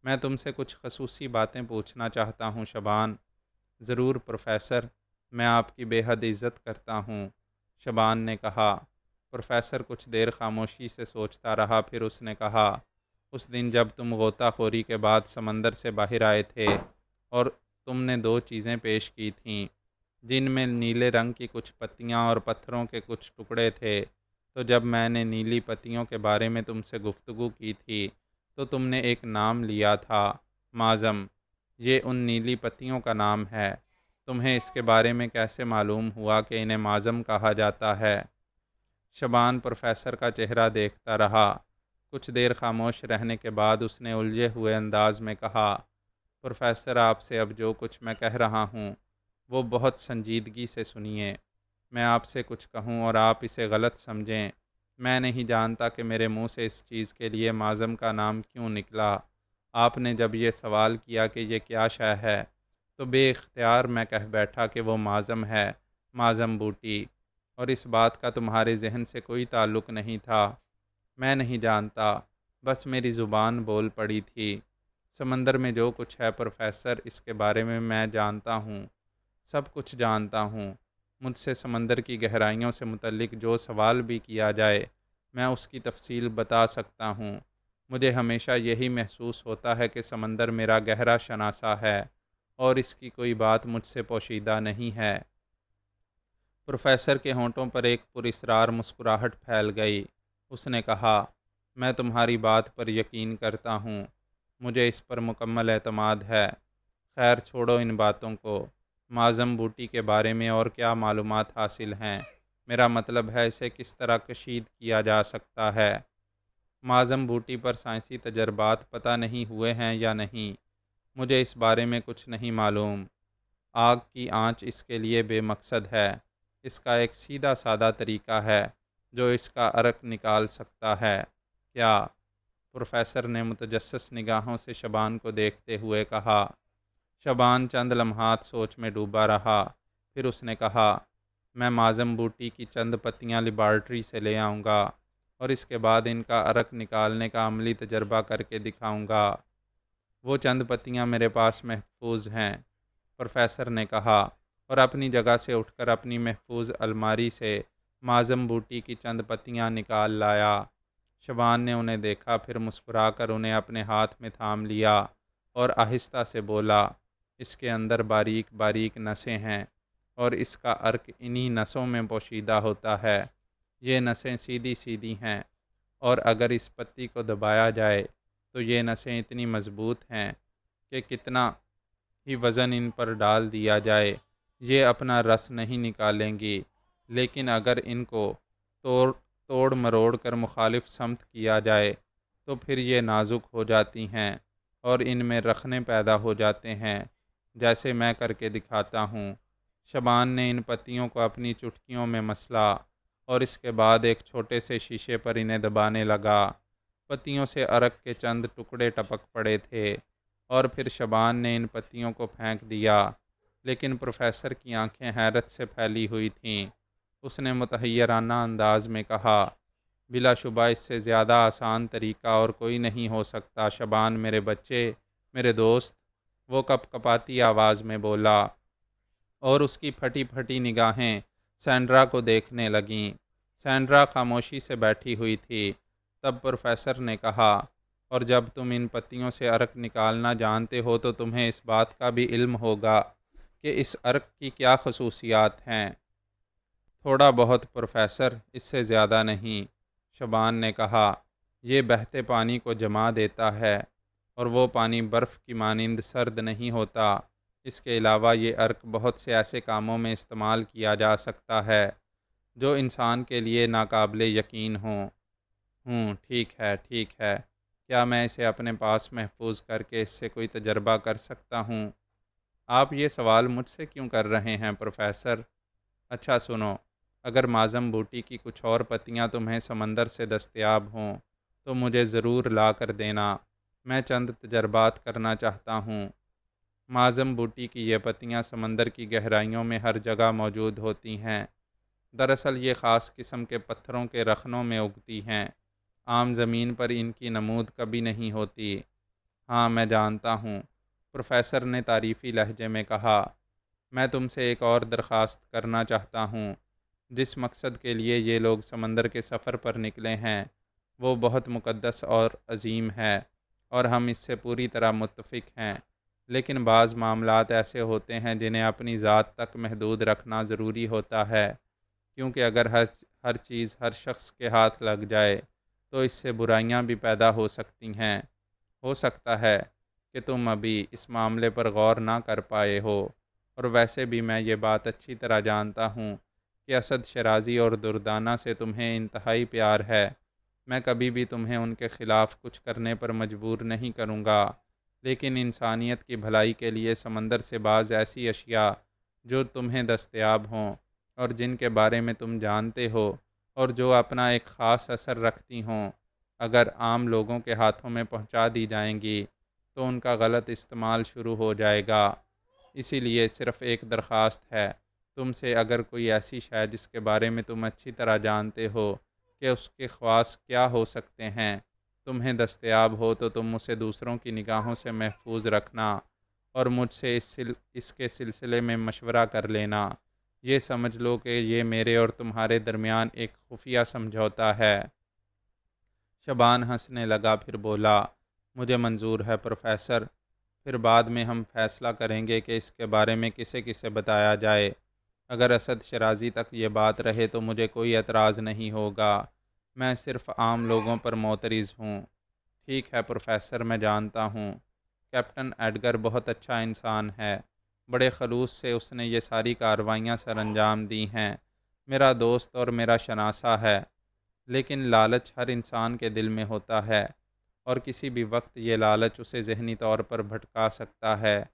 میں تم سے کچھ خصوصی باتیں پوچھنا چاہتا ہوں شبان۔ ضرور پروفیسر، میں آپ کی بے حد عزت کرتا ہوں، شبان نے کہا۔ پروفیسر کچھ دیر خاموشی سے سوچتا رہا، پھر اس نے کہا، اس دن جب تم غوطہ خوری کے بعد سمندر سے باہر آئے تھے اور تم نے 2 چیزیں پیش کی تھیں، جن میں نیلے رنگ کی کچھ پتیاں اور پتھروں کے کچھ ٹکڑے تھے، تو جب میں نے نیلی پتیوں کے بارے میں تم سے گفتگو کی تھی تو تم نے ایک نام لیا تھا، معظم۔ یہ ان نیلی پتیوں کا نام ہے۔ تمہیں اس کے بارے میں کیسے معلوم ہوا کہ انہیں معظم کہا جاتا ہے؟ شبان پروفیسر کا چہرہ دیکھتا رہا۔ کچھ دیر خاموش رہنے کے بعد اس نے الجھے ہوئے انداز میں کہا، پروفیسر آپ سے اب جو کچھ میں کہہ رہا ہوں وہ بہت سنجیدگی سے سنیے۔ میں آپ سے کچھ کہوں اور آپ اسے غلط سمجھیں، میں نہیں جانتا کہ میرے منہ سے اس چیز کے لیے معظم کا نام کیوں نکلا۔ آپ نے جب یہ سوال کیا کہ یہ کیا شے ہے، تو بے اختیار میں کہہ بیٹھا کہ وہ معظم ہے، معظم بوٹی، اور اس بات کا تمہارے ذہن سے کوئی تعلق نہیں تھا۔ میں نہیں جانتا، بس میری زبان بول پڑی تھی۔ سمندر میں جو کچھ ہے پروفیسر، اس کے بارے میں جانتا ہوں، سب کچھ جانتا ہوں۔ مجھ سے سمندر کی گہرائیوں سے متعلق جو سوال بھی کیا جائے، میں اس کی تفصیل بتا سکتا ہوں۔ مجھے ہمیشہ یہی محسوس ہوتا ہے کہ سمندر میرا گہرا شناسا ہے اور اس کی کوئی بات مجھ سے پوشیدہ نہیں ہے۔ پروفیسر کے ہونٹوں پر ایک پراسرار مسکراہٹ پھیل گئی۔ اس نے کہا، میں تمہاری بات پر یقین کرتا ہوں، مجھے اس پر مکمل اعتماد ہے۔ خیر چھوڑو ان باتوں کو، معظم بوٹی کے بارے میں اور کیا معلومات حاصل ہیں؟ میرا مطلب ہے اسے کس طرح کشید کیا جا سکتا ہے؟ معظم بوٹی پر سائنسی تجربات پتہ نہیں ہوئے ہیں یا نہیں، مجھے اس بارے میں کچھ نہیں معلوم۔ آگ کی آنچ اس کے لیے بے مقصد ہے۔ اس کا ایک سیدھا سادہ طریقہ ہے جو اس کا عرق نکال سکتا ہے۔ کیا؟ پروفیسر نے متجسس نگاہوں سے شبان کو دیکھتے ہوئے کہا۔ شبان چند لمحات سوچ میں ڈوبا رہا، پھر اس نے کہا، میں معظم بوٹی کی چند پتیاں لیبارٹری سے لے آؤں گا اور اس کے بعد ان کا عرق نکالنے کا عملی تجربہ کر کے دکھاؤں گا۔ وہ چند پتیاں میرے پاس محفوظ ہیں، پروفیسر نے کہا، اور اپنی جگہ سے اٹھ کر اپنی محفوظ الماری سے معظم بوٹی کی چند پتیاں نکال لایا۔ شبان نے انہیں دیکھا، پھر مسکرا کر انہیں اپنے ہاتھ میں تھام لیا اور آہستہ سے بولا، اس کے اندر باریک باریک نسیں ہیں اور اس کا عرق انہی نسوں میں پوشیدہ ہوتا ہے۔ یہ نسیں سیدھی سیدھی ہیں اور اگر اس پتی کو دبایا جائے تو یہ نسیں اتنی مضبوط ہیں کہ کتنا ہی وزن ان پر ڈال دیا جائے یہ اپنا رس نہیں نکالیں گی، لیکن اگر ان کو توڑ مروڑ کر مخالف سمت کیا جائے تو پھر یہ نازک ہو جاتی ہیں اور ان میں رخنے پیدا ہو جاتے ہیں، جیسے میں کر کے دکھاتا ہوں۔ شبان نے ان پتیوں کو اپنی چٹکیوں میں مسلا اور اس کے بعد ایک چھوٹے سے شیشے پر انہیں دبانے لگا۔ پتیوں سے عرق کے چند ٹکڑے ٹپک پڑے تھے اور پھر شبان نے ان پتیوں کو پھینک دیا، لیکن پروفیسر کی آنکھیں حیرت سے پھیلی ہوئی تھیں۔ اس نے متحیرانہ انداز میں کہا، بلا شبہ اس سے زیادہ آسان طریقہ اور کوئی نہیں ہو سکتا شبان میرے بچے، میرے دوست، وہ کپ کپاتی آواز میں بولا، اور اس کی پھٹی پھٹی نگاہیں سینڈرا کو دیکھنے لگیں۔ سینڈرا خاموشی سے بیٹھی ہوئی تھی۔ تب پروفیسر نے کہا، اور جب تم ان پتیوں سے عرق نکالنا جانتے ہو تو تمہیں اس بات کا بھی علم ہوگا کہ اس عرق کی کیا خصوصیات ہیں؟ تھوڑا بہت پروفیسر، اس سے زیادہ نہیں، شبان نے کہا۔ یہ بہتے پانی کو جما دیتا ہے اور وہ پانی برف کی مانند سرد نہیں ہوتا۔ اس کے علاوہ یہ عرق بہت سے ایسے کاموں میں استعمال کیا جا سکتا ہے جو انسان کے لیے ناقابل یقین ہوں۔ ٹھیک ہے، ٹھیک ہے۔ کیا میں اسے اپنے پاس محفوظ کر کے اس سے کوئی تجربہ کر سکتا ہوں؟ آپ یہ سوال مجھ سے کیوں کر رہے ہیں پروفیسر؟ اچھا سنو، اگر معظم بوٹی کی کچھ اور پتیاں تمہیں سمندر سے دستیاب ہوں تو مجھے ضرور لا کر دینا، میں چند تجربات کرنا چاہتا ہوں۔ معظم بوٹی کی یہ پتیاں سمندر کی گہرائیوں میں ہر جگہ موجود ہوتی ہیں۔ دراصل یہ خاص قسم کے پتھروں کے رخنوں میں اگتی ہیں، عام زمین پر ان کی نمود کبھی نہیں ہوتی۔ ہاں میں جانتا ہوں، پروفیسر نے تعریفی لہجے میں کہا۔ میں تم سے ایک اور درخواست کرنا چاہتا ہوں۔ جس مقصد کے لیے یہ لوگ سمندر کے سفر پر نکلے ہیں وہ بہت مقدس اور عظیم ہے اور ہم اس سے پوری طرح متفق ہیں، لیکن بعض معاملات ایسے ہوتے ہیں جنہیں اپنی ذات تک محدود رکھنا ضروری ہوتا ہے، کیونکہ اگر ہر چیز ہر شخص کے ہاتھ لگ جائے تو اس سے برائیاں بھی پیدا ہو سکتی ہیں۔ ہو سکتا ہے کہ تم ابھی اس معاملے پر غور نہ کر پائے ہو، اور ویسے بھی میں یہ بات اچھی طرح جانتا ہوں کہ اسد شرازی اور دردانہ سے تمہیں انتہائی پیار ہے۔ میں کبھی بھی تمہیں ان کے خلاف کچھ کرنے پر مجبور نہیں کروں گا، لیکن انسانیت کی بھلائی کے لیے سمندر سے بعض ایسی اشیاء جو تمہیں دستیاب ہوں اور جن کے بارے میں تم جانتے ہو اور جو اپنا ایک خاص اثر رکھتی ہوں، اگر عام لوگوں کے ہاتھوں میں پہنچا دی جائیں گی تو ان کا غلط استعمال شروع ہو جائے گا۔ اسی لیے صرف ایک درخواست ہے تم سے، اگر کوئی ایسی شے جس کے بارے میں تم اچھی طرح جانتے ہو کہ اس کے خواص کیا ہو سکتے ہیں تمہیں دستیاب ہو تو تم اسے دوسروں کی نگاہوں سے محفوظ رکھنا اور مجھ سے اس کے سلسلے میں مشورہ کر لینا۔ یہ سمجھ لو کہ یہ میرے اور تمہارے درمیان ایک خفیہ سمجھوتا ہے۔ شبان ہنسنے لگا، پھر بولا، مجھے منظور ہے پروفیسر، پھر بعد میں ہم فیصلہ کریں گے کہ اس کے بارے میں کسے کسے بتایا جائے۔ اگر اسد شرازی تک یہ بات رہے تو مجھے کوئی اعتراض نہیں ہوگا، میں صرف عام لوگوں پر معترض ہوں۔ ٹھیک ہے پروفیسر، میں جانتا ہوں کیپٹن ایڈگر بہت اچھا انسان ہے، بڑے خلوص سے اس نے یہ ساری کارروائیاں سر انجام دی ہیں۔ میرا دوست اور میرا شناسہ ہے، لیکن لالچ ہر انسان کے دل میں ہوتا ہے، اور کسی بھی وقت یہ لالچ اسے ذہنی طور پر بھٹکا سکتا ہے۔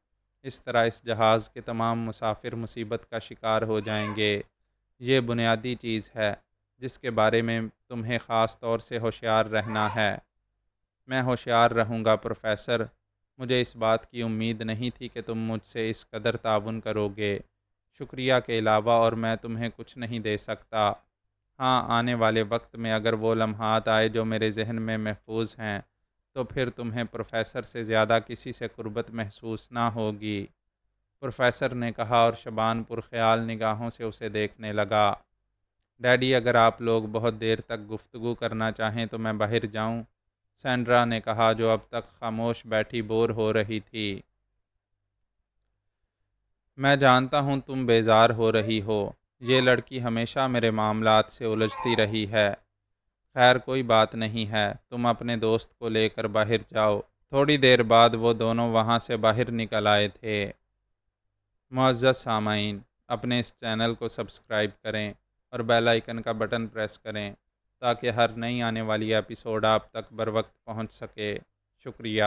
اس طرح اس جہاز کے تمام مسافر مصیبت کا شکار ہو جائیں گے۔ یہ بنیادی چیز ہے جس کے بارے میں تمہیں خاص طور سے ہوشیار رہنا ہے۔ میں ہوشیار رہوں گا پروفیسر۔ مجھے اس بات کی امید نہیں تھی کہ تم مجھ سے اس قدر تعاون کرو گے۔ شکریہ کے علاوہ اور میں تمہیں کچھ نہیں دے سکتا۔ ہاں، آنے والے وقت میں اگر وہ لمحات آئے جو میرے ذہن میں محفوظ ہیں، تو پھر تمہیں پروفیسر سے زیادہ کسی سے قربت محسوس نہ ہوگی، پروفیسر نے کہا، اور شبان پرخیال نگاہوں سے اسے دیکھنے لگا۔ ڈیڈی، اگر آپ لوگ بہت دیر تک گفتگو کرنا چاہیں تو میں باہر جاؤں؟ سینڈرا نے کہا، جو اب تک خاموش بیٹھی بور ہو رہی تھی۔ میں جانتا ہوں تم بیزار ہو رہی ہو۔ یہ لڑکی ہمیشہ میرے معاملات سے الجھتی رہی ہے۔ خیر، کوئی بات نہیں ہے، تم اپنے دوست کو لے کر باہر جاؤ۔ تھوڑی دیر بعد وہ دونوں وہاں سے باہر نکل آئے تھے۔ معزز سامعین، اپنے اس چینل کو سبسکرائب کریں اور بیل آئیکن کا بٹن پریس کریں تاکہ ہر نئی آنے والی ایپیسوڈ آپ تک بر وقت پہنچ سکے۔ شکریہ۔